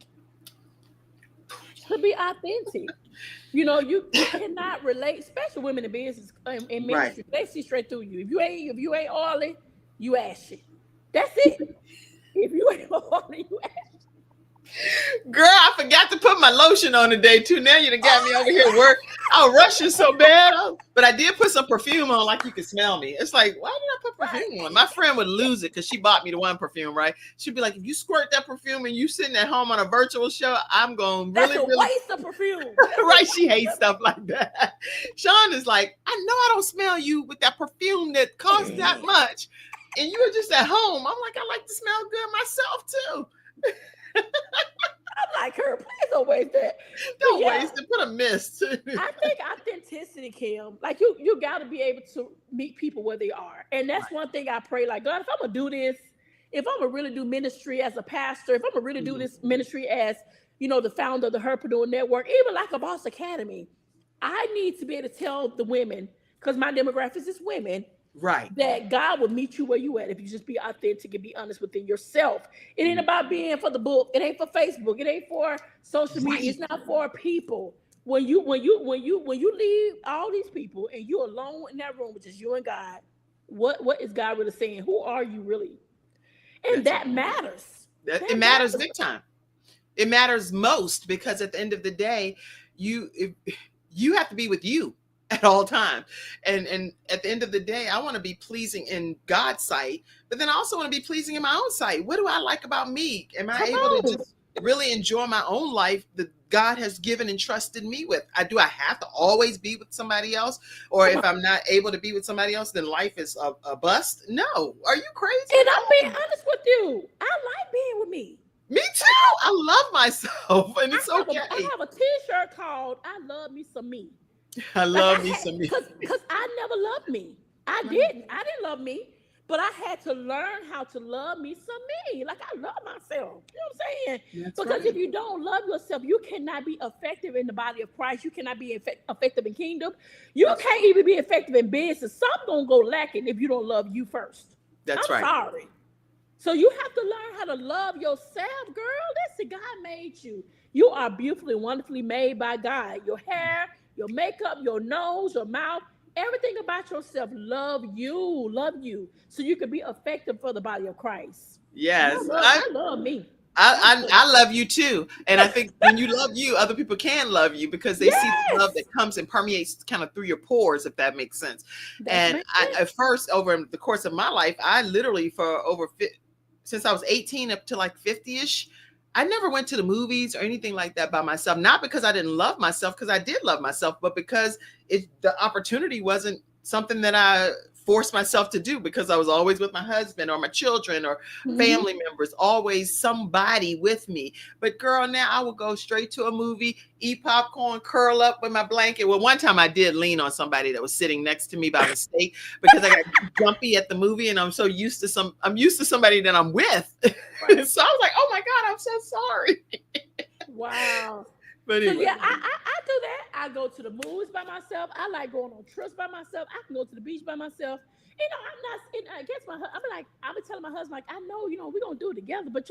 You cannot relate, especially women in business in ministry. Right. They see straight through you. If you ain't oily, you ashy. That's it. If you ain't oily, you ashy. Girl, I forgot to put my lotion on today too. Now you done got me over here work. I was rushing so bad, but I did put some perfume on, like you could smell me. It's like, why did I put perfume on? My friend would lose it because she bought me the one perfume, right? She'd be like, if you squirt that perfume and you sitting at home on a virtual show, I'm going That's a waste of perfume. Right? She hates stuff like that. Sean is like, I know I don't smell you with that perfume that costs that much, and you were just at home. I'm like, I like to smell good myself too. I'm like, her, please don't waste that. Don't waste it. Put a mist. I think authenticity, Kim, like you got to be able to meet people where they are. And that's one thing I pray, like, God, if I'm going to do this, if I'm going to really do ministry as a pastor, if I'm going to really do this ministry as, the founder of the HERPRENUER Network, even like a Boss Academy, I need to be able to tell the women, because my demographics is women, right, that God will meet you where you at if you just be authentic and be honest within yourself. It ain't about being for the book. It ain't for Facebook. It ain't for social media. It's not for people. When you leave all these people and you're alone in that room with just you and God, what is God really saying? Who are you really? And that matters. It matters big time. It matters most, because at the end of the day, you have to be with you at all times. And at the end of the day, I want to be pleasing in God's sight, but then I also want to be pleasing in my own sight. What do I like about me? Am I able to just really enjoy my own life that God has given and trusted me with. I have to always be with somebody else? Or Come if on. I'm not able to be with somebody else, then life is a bust? No. Are you crazy? And I'm being No. honest with you. I like being with me. Me too. I love myself and it's I okay. have a T-shirt called "I love me some me." I Like I love me had, some me. cause I never loved me. I didn't love me, but I had to learn how to love me some me. Like I love myself. You know what I'm saying? That's Because if right. you don't love yourself, you cannot be effective in the body of Christ. You cannot be effective in kingdom. You That's can't even be effective in business. Something gonna go lacking if you don't love you first. that's I'm right. sorry. So you have to learn how to love yourself, girl. Listen, God made you. You are beautifully, wonderfully made by God. Your hair, your makeup, your nose, your mouth, everything about yourself. Love you, love you, so you can be effective for the body of Christ. And Yes. I love me. I'm good. I love you too. And I think when you love you, other people can love you because they see the love that Yes, comes and permeates kind of through your pores, if that makes sense. that And makes at sense. first, over the course of my life, I literally, since I was 18 up to like 50-ish, I never went to the movies or anything like that by myself. Not because I didn't love myself, because I did love myself, but because the opportunity wasn't something that I forced myself to do, because I was always with my husband or my children or Hmm. family members, always somebody with me. But girl, now I will go straight to a movie, eat popcorn, curl up with my blanket. Well, one time I did lean on somebody that was sitting next to me by mistake because I got jumpy at the movie, and I'm used to somebody that I'm with. So I Right. was like, oh my God, I'm so sorry. Wow. But Cause yeah, anyway, I do that. I go to the movies by myself. I like going on trips by myself. I can go to the beach by myself. I'm not. And I guess I'm telling my husband, like, I know, we're gonna do it together, but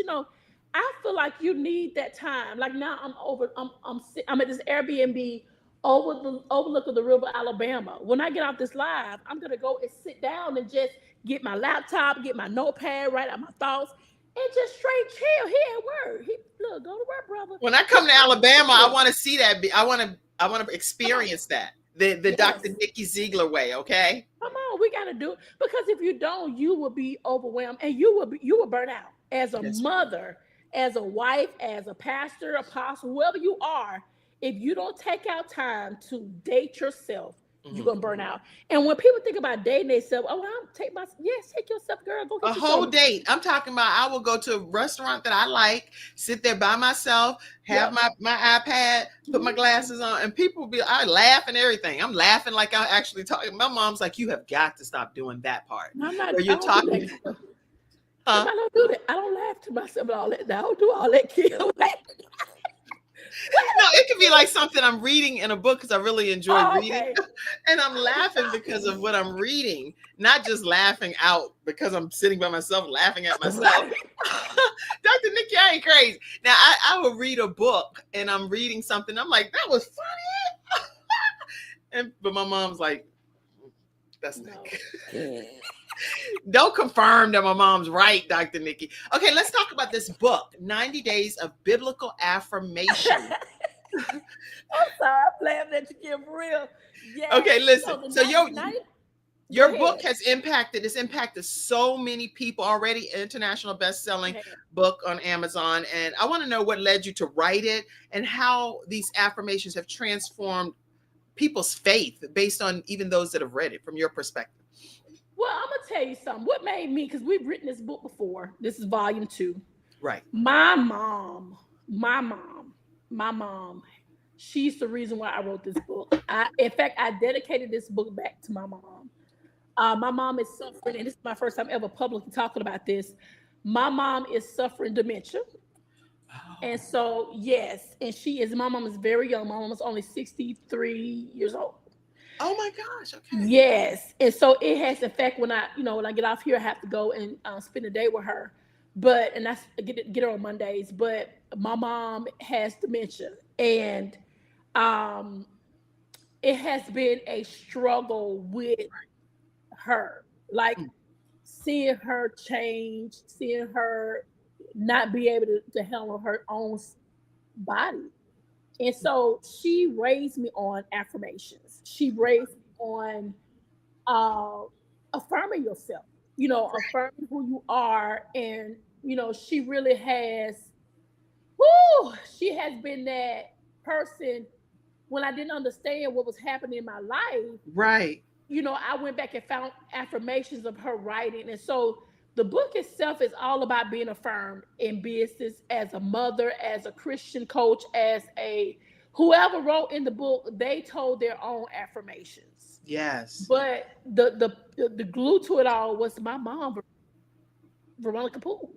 I feel like you need that time. Like now, I'm at this Airbnb overlook of the river, Alabama. When I get off this live, I'm gonna go and sit down and just get my laptop, get my notepad, write out my thoughts, and just straight chill. He at work. Look, go to work, brother. when I come Just to Alabama, I chill. want to see that. I want to Come on. experience that. The Dr. Yes. Nikki Zeigler way, okay? Come on. We gotta do it. Because if you don't, you will be overwhelmed and you will burn out. As a That's right. mother, as a wife, as a pastor, apostle, whoever you are, if you don't take out time to date yourself, you're Mhm. gonna burn out. And when people think about dating themselves, oh, I'll take my yes, take yourself, girl, go A get you whole some. date. I'm talking about I will go to a restaurant that I like, sit there by myself, have Yep. my iPad, put my Mhm. glasses on, and people I laugh and everything. I'm laughing like I'm actually talking. My mom's like, you have got to stop doing that part I'm not. where I you're don't do talking. that. Girl. Huh? I don't do that. I don't laugh to myself and all that. I don't do all that. Kill. No, it could be like something I'm reading in a book because I really enjoy Oh, reading. okay. And I'm I be laughing because of talking. what I'm reading, not just laughing out because I'm sitting by myself laughing at myself. Right. Dr. Nikki, I ain't crazy. Now, I will read a book and I'm reading something. I'm like, that was funny. But my mom's like, that's not No, good. you can't. Don't confirm that my mom's right, Dr. Nikki. Okay, let's talk about this book, 90 Days of Biblical Affirmation. I'm sorry, I'm laughing at you, Kim, for real. Okay, Yes. listen. So the So night, go your book ahead. has impacted so many people already. International best-selling Go ahead. book on Amazon, and I want to know what led you to write it and how these affirmations have transformed people's faith based on even those that have read it from your perspective. Well, I'm gonna tell you something. What made me, because we've written this book before. This is volume 2. Right. My mom, my mom, my mom. She's the reason why I wrote this book. In fact, I dedicated this book back to my mom. My mom is suffering, and this is my first time ever publicly talking about this. My mom is suffering dementia. And Oh. so, yes, and my mom is very young. My mom is only 63 years old. Oh my gosh. Okay. Yes. And so it has, in fact, when I get off here, I have to go and spend a day with her. And that's get her on Mondays. But my mom has dementia. And um, it has been a struggle with her. Like Mm. seeing her change, seeing her not be able to handle her own body. And so she raised me on affirmations. She raised me on uh, affirming yourself, affirming who you are. And, she really has, whoo, she has been that person when I didn't understand what was happening in my life. Right. I went back and found affirmations of her writing. And so the book itself is all about being affirmed in business, as a mother, as a Christian coach, as a whoever wrote in the book, they told their own affirmations. Yes. But the glue to it all was my mom, Veronica Poole.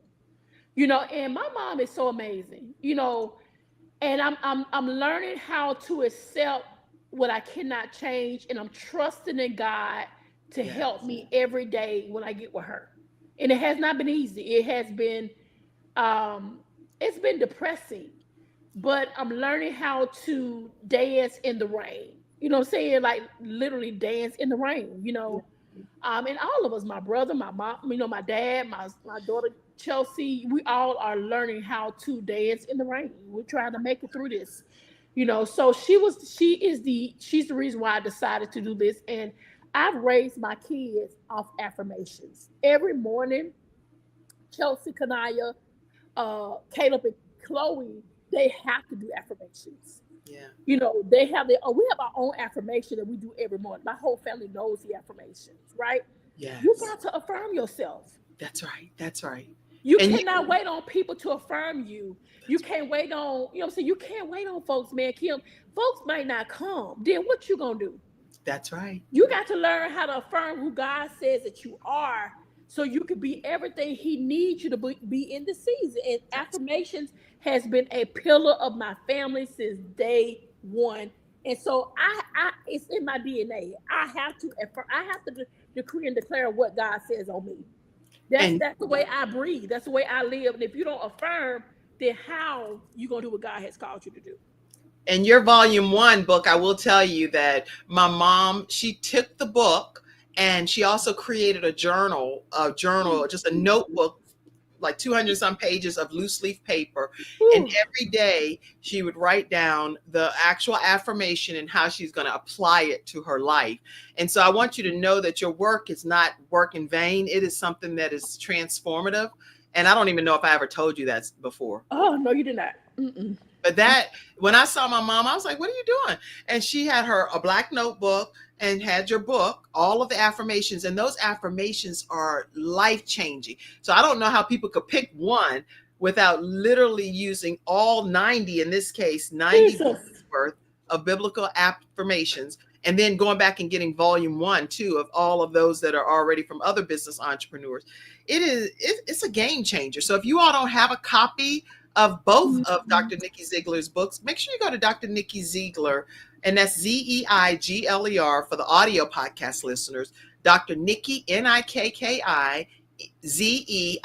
And my mom is so amazing. And I'm learning how to accept what I cannot change, and I'm trusting in God to help me every day when I get with her. And it has not been easy. It's been depressing, but I'm learning how to dance in the rain. You know what I'm saying? Like literally dance in the rain. And all of us, my brother, my mom, my dad, my daughter Chelsea, we all are learning how to dance in the rain. We're trying to make it through this. So she's the reason why I decided to do this. And I've raised my kids off affirmations. Every morning, Chelsea, Kanaya, Caleb, and Chloe, they have to do affirmations. Yeah. They have we have our own affirmation that we do every morning. My whole family knows the affirmations, right? Yes. You got to affirm yourself. That's right. That's right. You cannot wait on people to affirm you. You can't wait on, what I'm saying? You can't wait on folks, man. Kim, folks might not come. Then what you gonna do? That's right. You got to learn how to affirm who God says that you are, so you can be everything He needs you to be in the season. And affirmations has been a pillar of my family since day one. And so it's in my DNA. I have to decree and declare what God says on me. That's the way I breathe. That's the way I live. And if you don't affirm, then how you gonna do what God has called you to do? And your volume 1 book, I will tell you that my mom, she took the book and she also created a journal, just a notebook, like 200 some pages of loose leaf paper. Ooh. And every day she would write down the actual affirmation and how she's going to apply it to her life. And so I want you to know that your work is not work in vain. It is something that is transformative. And I don't even know if I ever told you that before. Oh, no, you did not. Mm-mm. But when I saw my mom, I was like, what are you doing? And she had a black notebook and had your book, all of the affirmations. And those affirmations are life-changing. So I don't know how people could pick one without literally using all 90, in this case, 90 books worth of biblical affirmations. And then going back and getting volume 1, too, of all of those that are already from other business entrepreneurs. It's a game changer. So if you all don't have a copy of both of Dr. Nikki Zeigler's books, make sure you go to Dr. Nikki Zeigler, and that's Zeigler for the audio podcast listeners. Dr. Nikki, NIKKI, Zeigler.com.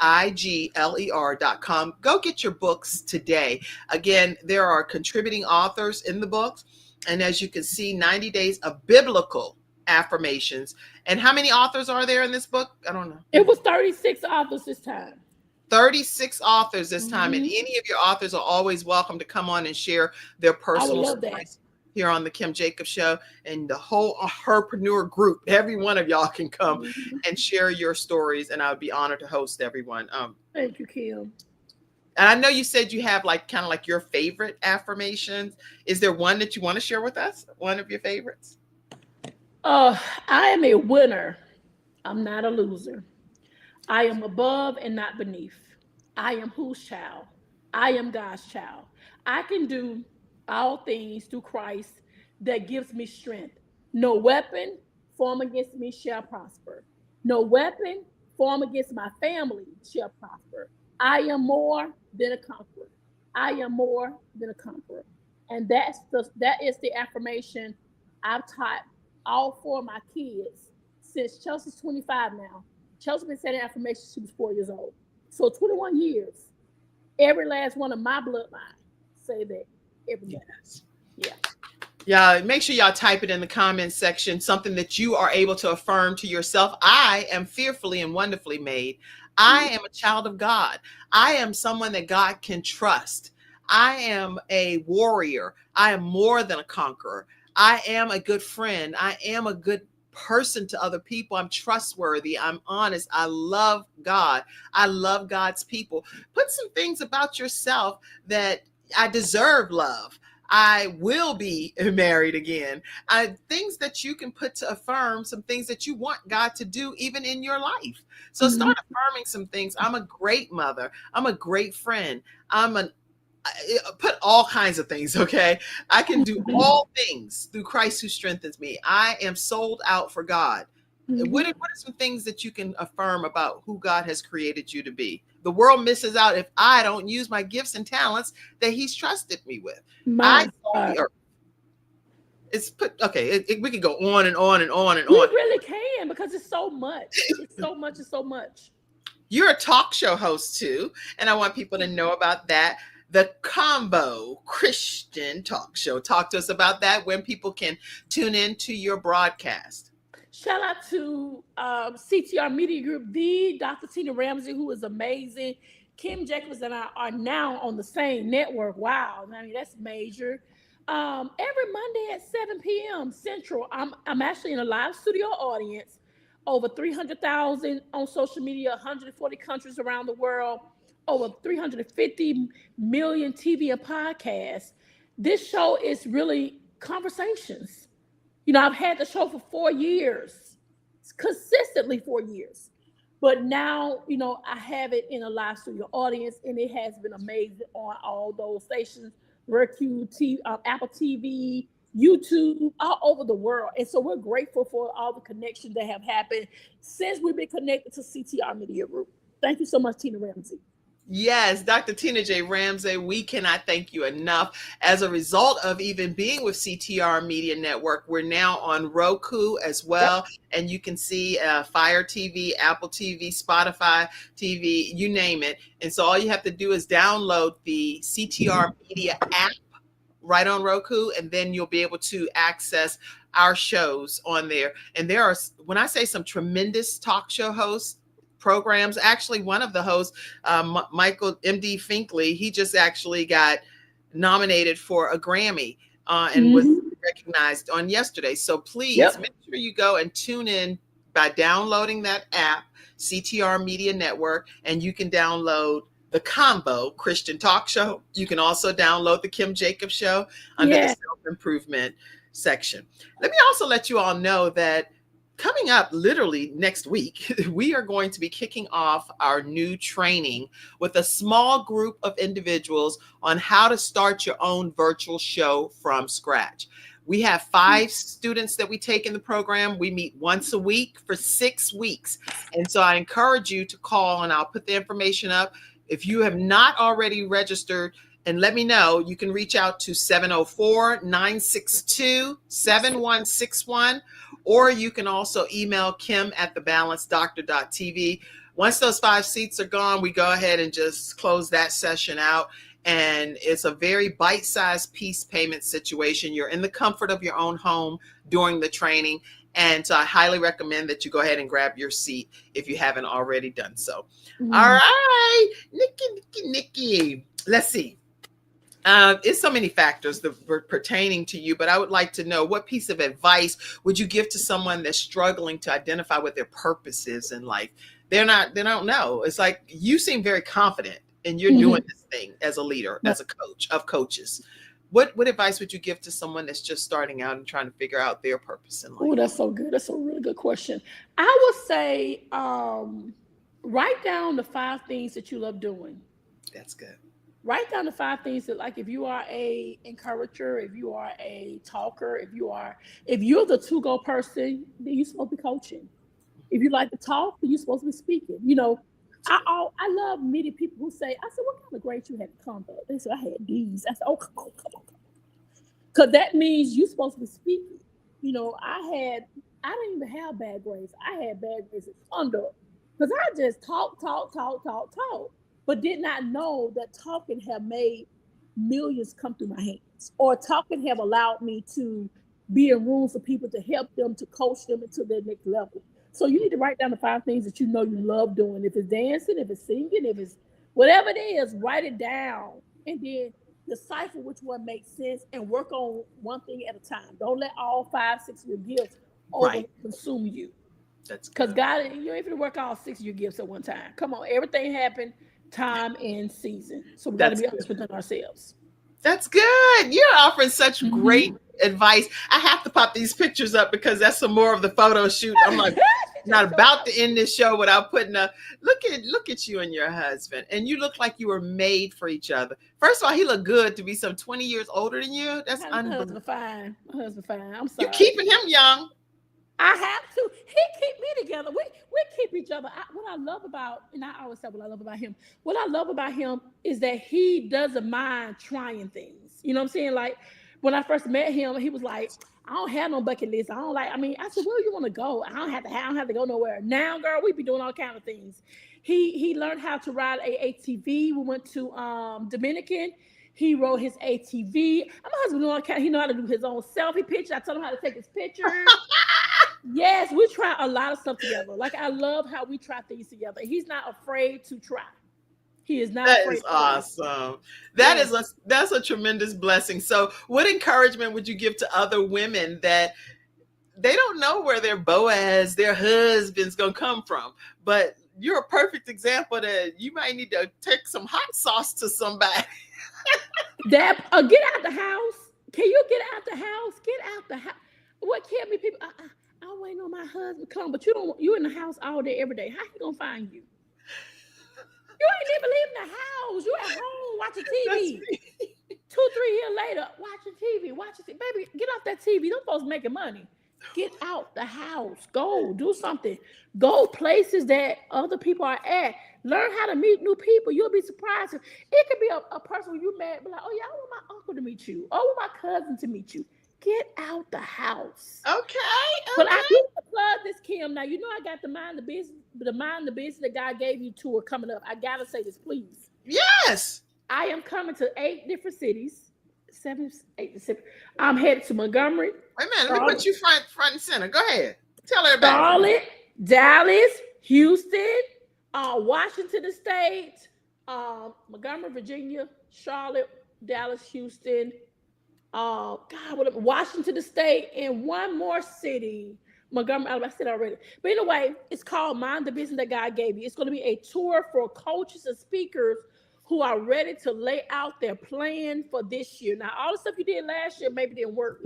Go get your books today. Again, there are contributing authors in the books. And as you can see, 90 days of biblical affirmations. And how many authors are there in this book? I don't know. It was 36 authors this time. 36 authors this time. And any of your authors are always welcome to come on and share their personal stories here on the Kim Jacobs Show. And the whole HERPRENEUR group, every one of y'all can come and share your stories. And I would be honored to host everyone. Thank you, Kim. And I know you said you have kind of your favorite affirmations. Is there one that you want to share with us? One of your favorites? I am a winner. I'm not a loser. I am above and not beneath. I am whose child? I am God's child. I can do all things through Christ that gives me strength. No weapon formed against me shall prosper. No weapon formed against my family shall prosper. I am more than a conqueror. I am more than a conqueror. And that is the affirmation I've taught all 4 of my kids since Chelsea's 25 now. Chelsea been saying affirmations since she was 4 years old. So 21 years. Every last one of my bloodline say that every day. Yes. Yeah. Yeah, make sure y'all type it in the comments section, something that you are able to affirm to yourself. I am fearfully and wonderfully made. I am a child of God. I am someone that God can trust. I am a warrior. I am more than a conqueror. I am a good friend. I am a good person to other people. I'm trustworthy. I'm honest. I love God. I love God's people. Put some things about yourself that I deserve love. I will be married again. Things that you can put to affirm some things that you want God to do even in your life. So start affirming some things. I'm a great mother. I'm a great friend. Put all kinds of things, okay? I can do all things through Christ who strengthens me. I am sold out for God. What are some things that you can affirm about who God has created you to be? The world misses out if I don't use my gifts and talents that He's trusted me with. I saw the earth. It's put okay. We could go on and on and on and we on. really can, because it's so much. It's so much. It's so much. You're a talk show host too, and I want people to know about that. The Combo Christian Talk Show. Talk to us about that, when people can tune into your broadcast. Shout out to CTR Media Group, the Dr. Tina Ramsey, who is amazing. Kim Jacobs and I are now on the same network. Wow, I mean, that's major. Every Monday at 7 p.m. Central, I'm actually in a live studio audience. Over 300,000 on social media, 140 countries around the world, over 350 million TV and podcasts. This show is really conversations. You know, I've had the show for 4 years, consistently 4 years. But now, you know, I have it in a live studio audience, and it has been amazing on all those stations, Roku, Apple TV, YouTube, all over the world. And so we're grateful for all the connections that have happened since we've been connected to CTR Media Group. Thank you so much, Tina Ramsey. Yes, Dr. Tina J. Ramsey, we cannot thank you enough. As a result of even being with CTR Media Network, we're now on Roku as well. And you can see Fire TV, Apple TV, Spotify TV, you name it. And so all you have to do is download the CTR Media app right on Roku, and then you'll be able to access our shows on there. And there are, when I say some tremendous talk show hosts, programs. Actually, one of the hosts, Michael M.D. Finkley, he just actually got nominated for a Grammy and was recognized on yesterday. So please make sure you go and tune in by downloading that app, CTR Media Network, and you can download the Combo Christian Talk Show. You can also download the Kim Jacobs Show under the self-improvement section. Let me also let you all know that coming up literally next week, we are going to be kicking off our new training with a small group of individuals on how to start your own virtual show from scratch. We have 5 students that we take in the program. We meet once a week for 6 weeks. And so I encourage you to call, and I'll put the information up. If you have not already registered, and let me know, you can reach out to 704-962-7161, or you can also email kim@thebalancedoctor.tv. Once those 5 seats are gone, we go ahead and just close that session out. And it's a very bite-sized piece payment situation. You're in the comfort of your own home during the training. And so I highly recommend that you go ahead and grab your seat if you haven't already done so. All right, Nikki. Let's see. It's so many factors that were pertaining to you, but I would like to know, what piece of advice would you give to someone that's struggling to identify what their purpose is in life? They don't know. It's like, you seem very confident and you're doing this thing as a leader, as a coach of coaches. What advice would you give to someone that's just starting out and trying to figure out their purpose in life? Oh, that's so good. That's a really good question. I would say, write down the 5 things that you love doing. That's good. Write down the 5 things that, like, if you are a encourager, if you are a talker, if you're the to-go person, then you're supposed to be coaching. If you like to talk, then you're supposed to be speaking. You know, I love meeting people who say, I said, what kind of grades you had at combo? They said, I had D's. I said, oh, come on. Because that means you're supposed to be speaking. You know, I didn't even have bad grades. I had bad grades at under, because I just talk, but did not know that talking have made millions come through my hands, or talking have allowed me to be in rooms of people to help them, to coach them into their next level. So you need to write down the 5 things that you know you love doing. If it's dancing, if it's singing, if it's whatever it is, write it down, and then decipher which one makes sense and work on one thing at a time. Don't let all 5, 6 of your gifts consume you. That's because God, you ain't gonna work all 6 of your gifts at one time. Come on, everything happened time and season. So we got to be honest with ourselves. That's good. You're offering such great Mhm. advice. I have to pop these pictures up because that's some more of the photo shoot. I'm like, She not just showed about up. to end this show without putting a look at you and your husband. And you look like you were made for each other. First of all, he looked good to be some 20 years older than you. That's Honey, my unbelievable. husband fine. My husband fine. I'm You're sorry. keeping him young. I have to. He keep me together. We keep each other. What I love about, and I always say what I love about him. What I love about him is that he doesn't mind trying things. You know what I'm saying? Like when I first met him, he was like, "I don't have no bucket list. I don't like. I mean, I said, where do you want to go? I don't have to go nowhere. Now, girl, we be doing all kind of things. He learned how to ride a ATV. We went to Dominican. He rode his ATV. My husband know all kind. He know how to do his own selfie picture. I told him how to take his pictures. Yes, we try a lot of stuff together. Like I love how we try things together. He's not afraid to try. He is not That afraid is to try. awesome. Yes. That's a tremendous blessing. So, what encouragement would you give to other women that they don't know where their Boaz, their husband's gonna come from? But you're a perfect example that you might need to take some hot sauce to somebody. That get out the house. Can you get out the house? Get out the house. What can't be people? I'm waiting on my husband to come, but you don't. You in the house all day, every day. How he gonna find you? You ain't even leaving the house. You at home watching That's TV. me. 2, 3 years later, watching TV, Baby, get off that TV. Them folks making money. Get out the house. Go do something. Go places that other people are at. Learn how to meet new people. You'll be surprised. It could be a person you met, be like, oh yeah, I want my uncle to meet you. Oh, I want my cousin to meet you. Get out the house. Okay, But I okay. do want to plug this, Kim. Now you know I got the mind the business that God gave you tour coming up. I gotta say this, please. Yes. I am coming to 8 different cities. 7, 8 to 7. I'm headed to Montgomery, Wait a minute. Let me Charlotte, put you front and center. Go ahead. Tell everybody. Charlotte, Dallas, Houston, Washington State, Montgomery, Virginia, Charlotte, Dallas, Houston, Washington State, and one more city. Montgomery, Alabama. I said already. But anyway, it's called Mind the Business That God Gave You. It's going to be a tour for coaches and speakers who are ready to lay out their plan for this year. Now, all the stuff you did last year maybe didn't work.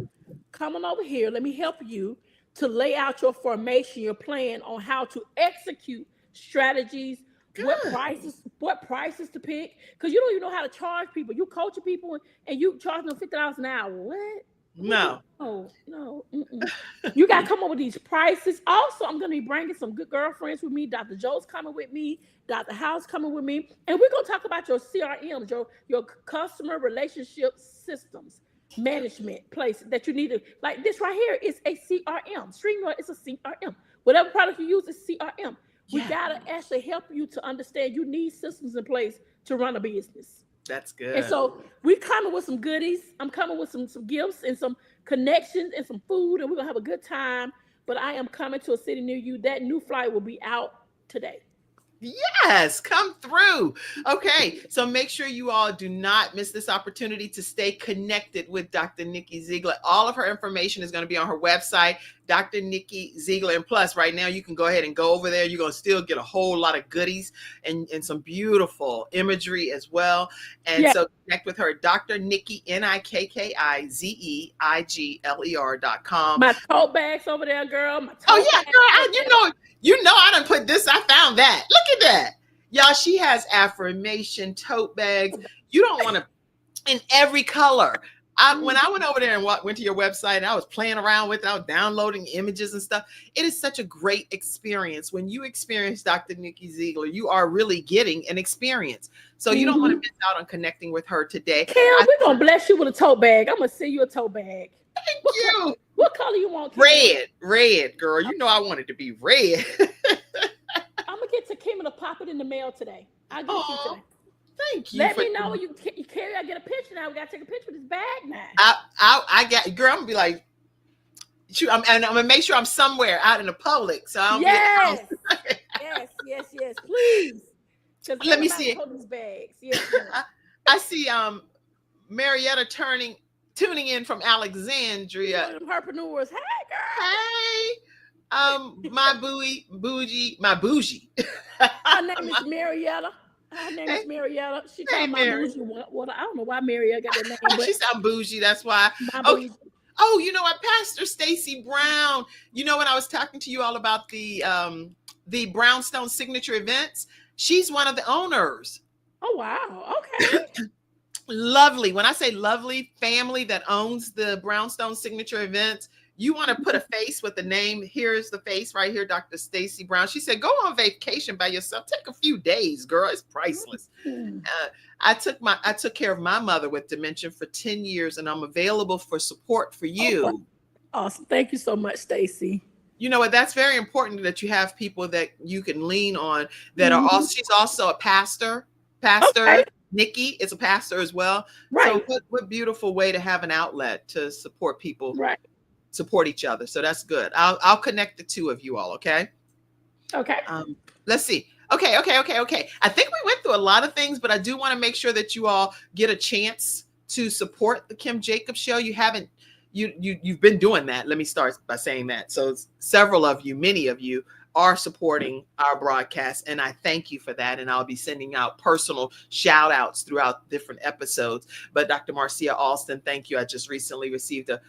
Come on over here. Let me help you to lay out your formation, your plan on how to execute strategies, what Good. prices to pick. Because you don't even know how to charge people. You coaching people and you charge them $50 an hour. What? No. Oh, no. You got to come up with these prices. Also, I'm going to be bringing some good girlfriends with me. Dr. Joe's coming with me. Dr. House coming with me. And we're going to talk about your CRMs, your customer relationship systems management place that you need to, like this right here is a CRM. StreamYard is a CRM. Whatever product you use is CRM. We Yeah. got to actually help you to understand you need systems in place to run a business. That's good. And so we're coming with some goodies. I'm coming with some gifts and some connections and some food, and we're gonna have a good time. But I am coming to a city near you. That new flight will be out today. Yes, come through. Okay, so make sure you all do not miss this opportunity to stay connected with Dr. Nikki Zeigler. All of her information is going to be on her website, Dr. Nikki Zeigler. And plus, right now, you can go ahead and go over there. You're going to still get a whole lot of goodies and some beautiful imagery as well. And so connect with her, Dr. Nikki, NIKKIZEIGLER.com. My tote bags over there, girl. My tote Oh, yeah, bags. girl, you know I done put this. I found that. Look at that. Y'all, she has affirmation tote bags. You don't want to, in every color. When I went over there and went to your website and I was playing around with it, I was downloading images and stuff. It is such a great experience. When you experience Dr. Nikki Zeigler, you are really getting an experience. So you don't want to miss out on connecting with her today. Kim, we're going to bless you with a tote bag. I'm going to send you a tote bag. Thank you. What color you want, Kim? Red, girl. You know I want it to be red. I'm going to get to Kim to pop it in the mail today. I'll get it to you today. Thank you. Let me know when you carry. I get a picture now. We got to take a picture with this bag now. I got, girl, I'm going to be like, shoot, and I'm going to make sure I'm somewhere out in the public. So I'm yes. Please. Let me see. These bags. Yes. I see Marietta tuning in from Alexandria. Herpreneurs. Hey, girl. Hey, my bougie. Her name is Marietta. Her name is Marietta. She Hey, called my Mary. bougie. What I don't know why Marietta got that name, but She sound bougie. That's why. my Okay. bougie. Oh, you know what, Pastor Stacy Brown. You know when I was talking to you all about the Brownstone signature events, she's one of the owners. Oh wow. Okay. Lovely. When I say lovely, family that owns the Brownstone signature events. You want to put a face with the name. Here's the face right here, Dr. Stacy Brown. She said, go on vacation by yourself. Take a few days, girl. It's priceless. I took care of my mother with dementia for 10 years, and I'm available for support for you. Awesome. Thank you so much, Stacy. You know what? That's very important that you have people that you can lean on that are also, she's also a pastor. Okay. Nikki is a pastor as well. Right. So what beautiful way to have an outlet to support people, right. Support each other. So that's good. I'll connect the two of you all. Okay. Okay. Let's see. Okay. I think we went through a lot of things, but I do want to make sure that you all get a chance to support the Kim Jacobs Show. You've been doing that. Let me start by saying that. So several of you, many of you are supporting our broadcast, and I thank you for that. And I'll be sending out personal shout outs throughout different episodes. But Dr. Marcia Alston, thank you. I just recently received a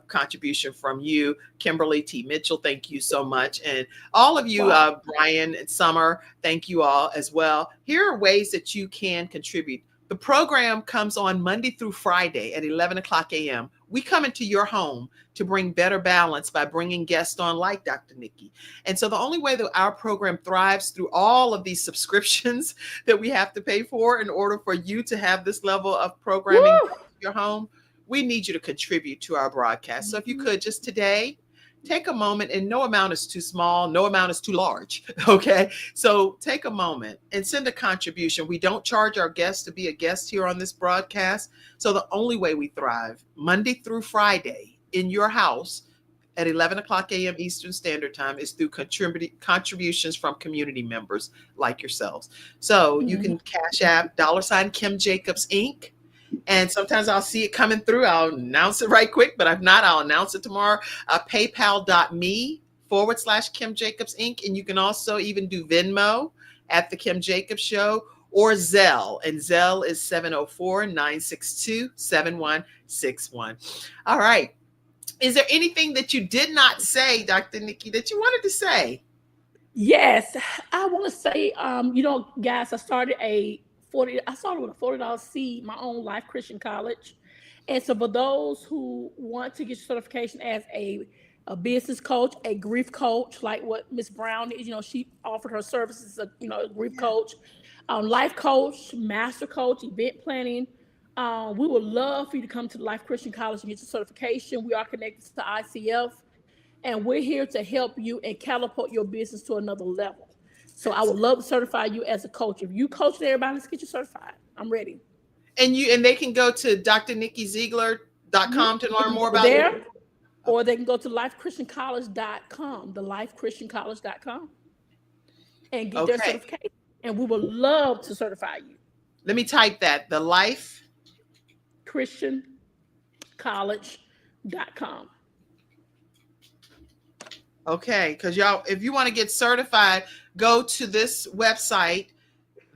contribution from you. Kimberly T. Mitchell, thank you so much. And all of you, Brian and Summer, thank you all as well. Here are ways that you can contribute. The program comes on Monday through Friday at 11 o'clock a.m. We come into your home to bring better balance by bringing guests on like Dr. Nikki. And so the only way that our program thrives through all of these subscriptions that we have to pay for in order for you to have this level of programming in your home, we need you to contribute to our broadcast. So if you could just today, take a moment, and no amount is too small, no amount is too large. Okay. So take a moment and send a contribution. We don't charge our guests to be a guest here on this broadcast. So the only way we thrive Monday through Friday in your house at 11 o'clock a.m. Eastern Standard Time is through contributions from community members like yourselves. So you can Cash App $ Kim Jacobs Inc. And sometimes I'll see it coming through. I'll announce it right quick, but if not, I'll announce it tomorrow. PayPal.me/Kim Jacobs Inc. And you can also even do Venmo at the Kim Jacobs Show or Zelle. And Zelle is 704-962-7161. All right. Is there anything that you did not say, Dr. Nikki, that you wanted to say? Yes. I want to say, guys, I started with a $40 seed, my own Life Christian College. And so for those who want to get your certification as a business coach, a grief coach, like what Miss Brown is, she offered her services, a grief coach, life coach, master coach, event planning. We would love for you to come to the Life Christian College and get your certification. We are connected to ICF, and we're here to help you and catapult your business to another level. So I would love to certify you as a coach. If you coaching everybody, let's get you certified. I'm ready. And they can go to drnikkizeigler.com to learn more about it. Or they can go to lifechristiancollege.com, thelifechristiancollege.com, and get their certification. And we would love to certify you. Let me type that, thelifechristiancollege.com. Okay, because y'all, if you want to get certified, go to this website,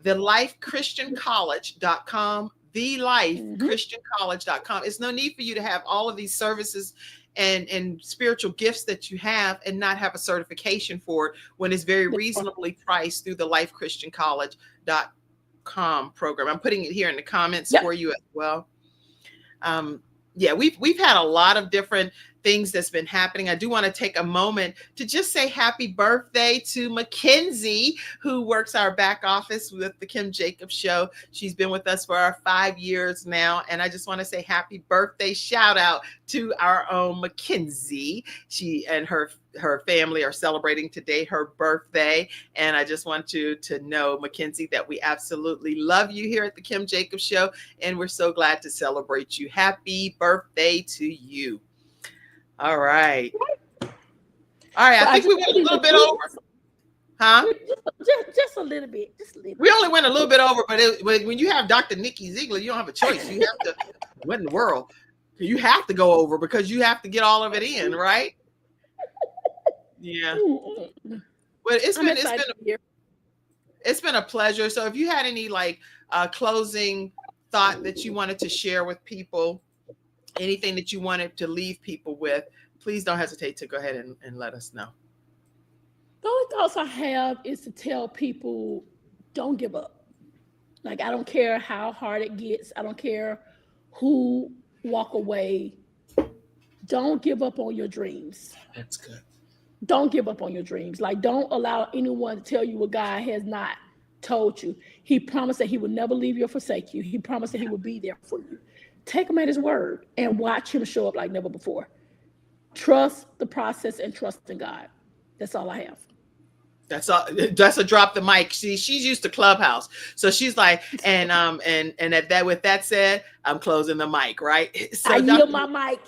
thelifechristiancollege.com, thelifechristiancollege.com. It's no need for you to have all of these services and spiritual gifts that you have and not have a certification for it when it's very reasonably priced through the lifechristiancollege.com program. I'm putting it here in the comments for you as well. We've had a lot of different things that's been happening. I do want to take a moment to just say happy birthday to Mackenzie, who works our back office with the Kim Jacobs Show. She's been with us for our 5 years now. And I just want to say happy birthday shout out to our own Mackenzie. She and her family are celebrating today her birthday. And I just want you to know, Mackenzie, that we absolutely love you here at the Kim Jacobs Show. And we're so glad to celebrate you. Happy birthday to you. All right. I think we went a little bit over. Huh? Just a little bit. We only went a little bit over, but when you have Dr. Nikki Zeigler, you don't have a choice. You have to, what in the world? You have to go over because you have to get all of it in, right? Yeah. But It's been a pleasure. So if you had any like closing thought that you wanted to share with people, anything that you wanted to leave people with, please don't hesitate to go ahead and let us know. The only thoughts I have is to tell people, don't give up. Like, I don't care how hard it gets. I don't care who walk away. Don't give up on your dreams. That's good. Don't give up on your dreams. Like, don't allow anyone to tell you what God has not told you. He promised that he would never leave you or forsake you. He promised that he would be there for you. Take him at his word and watch him show up like never before. Trust the process and trust in God. That's all I have. That's all. That's a drop the mic. She's used to Clubhouse, so she's like, and at that. With that said, I'm closing the mic. Right. So I yield my mic.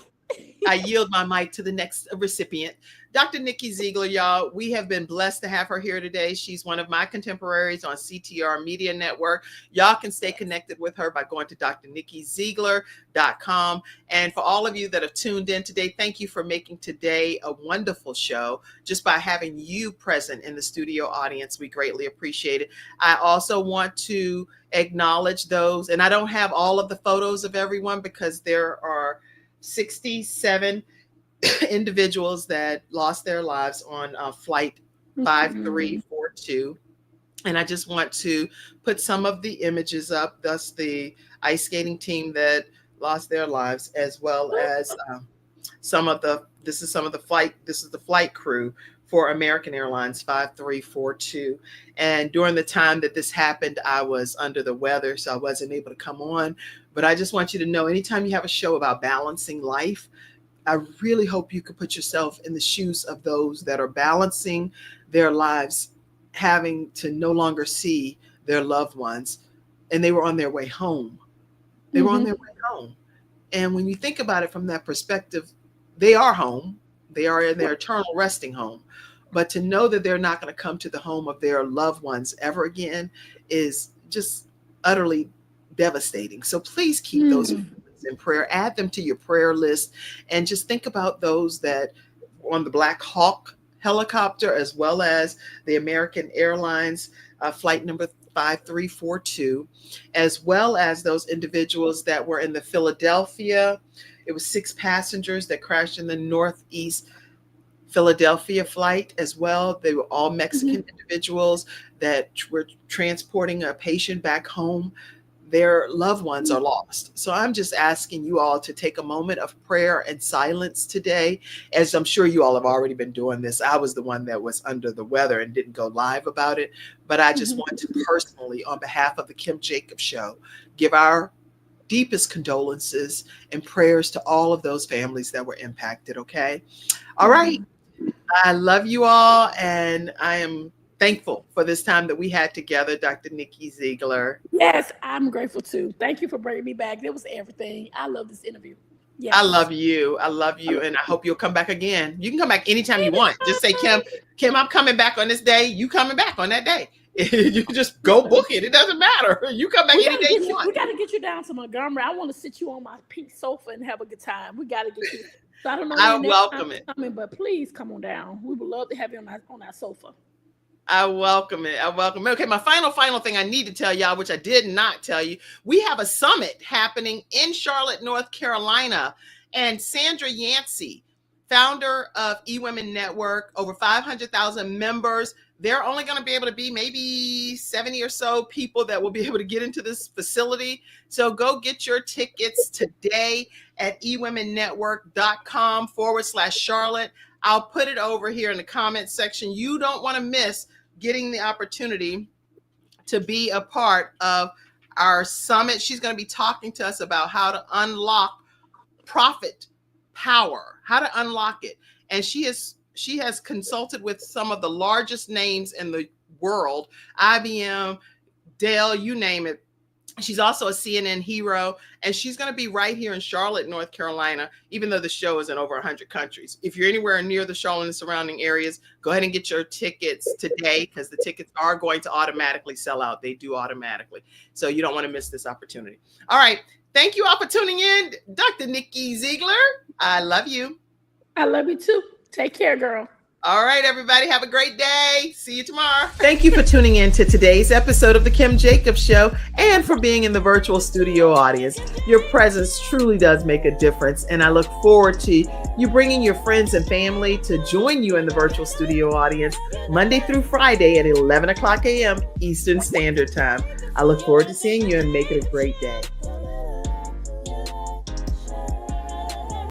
I yield my mic to the next recipient, Dr. Nikki Zeigler, y'all. We have been blessed to have her here today. She's one of my contemporaries on CTR Media Network. Y'all can stay connected with her by going to drnickyzeigler.com. And for all of you that have tuned in today, thank you for making today a wonderful show. Just by having you present in the studio audience, we greatly appreciate it. I also want to acknowledge those, and I don't have all of the photos of everyone because there are 67 individuals that lost their lives on flight 5342. And I just want to put some of the images up, thus the ice skating team that lost their lives, as well as this is the flight crew for American Airlines 5342. And during the time that this happened, I was under the weather, so I wasn't able to come on. But I just want you to know, anytime you have a show about balancing life, I really hope you could put yourself in the shoes of those that are balancing their lives, having to no longer see their loved ones, and they were on their way home. They were on their way home. And when you think about it from that perspective, they are home. They are in their eternal resting home. But to know that they're not going to come to the home of their loved ones ever again is just utterly devastating. So please keep those in prayer, add them to your prayer list, and just think about those that on the Black Hawk helicopter, as well as the American Airlines flight number 5342, as well as those individuals that were in the Philadelphia. It was 6 passengers that crashed in the Northeast Philadelphia flight as well. They were all Mexican individuals that were transporting a patient back home. Their loved ones are lost. So I'm just asking you all to take a moment of prayer and silence today, as I'm sure you all have already been doing this. I was the one that was under the weather and didn't go live about it, but I just want to personally, on behalf of the Kim Jacobs Show, give our deepest condolences and prayers to all of those families that were impacted. Okay. All right. I love you all, and I am thankful for this time that we had together, Dr. Nikki Zeigler. Yes, I'm grateful too. Thank you for bringing me back. It was everything. I love this interview. Yes. I love you. And I hope you'll come back again. You can come back anytime you want. Just say, Kim, I'm coming back on this day. You coming back on that day. You just go book it. It doesn't matter. You come back any day you want. We got to get you down to Montgomery. I want to sit you on my pink sofa and have a good time. We got to get you. So I don't know. I welcome it. Coming, but please come on down. We would love to have you on our sofa. I welcome it. Okay, my final thing I need to tell y'all, which I did not tell you, we have a summit happening in Charlotte, North Carolina. And Sandra Yancey, founder of eWomen Network, over 500,000 members. They're only going to be able to be maybe 70 or so people that will be able to get into this facility. So go get your tickets today at ewomennetwork.com/Charlotte. I'll put it over here in the comment section. You don't want to miss getting the opportunity to be a part of our summit. She's going to be talking to us about how to unlock profit power, how to unlock it. And she has consulted with some of the largest names in the world, IBM, Dell, you name it. She's also a CNN hero, and she's going to be right here in Charlotte, North Carolina, even though the show is in over 100 countries. If you're anywhere near the Charlotte and surrounding areas, go ahead and get your tickets today, because the tickets are going to automatically sell out. They do automatically. So you don't want to miss this opportunity. All right. Thank you all for tuning in. Dr. Nikki Zeigler, I love you. I love you too. Take care, girl. All right, everybody, have a great day. See you tomorrow. Thank you for tuning in to today's episode of The Kim Jacobs Show and for being in the virtual studio audience. Your presence truly does make a difference, and I look forward to you bringing your friends and family to join you in the virtual studio audience Monday through Friday at 11 o'clock a.m. Eastern Standard Time. I look forward to seeing you and make it a great day.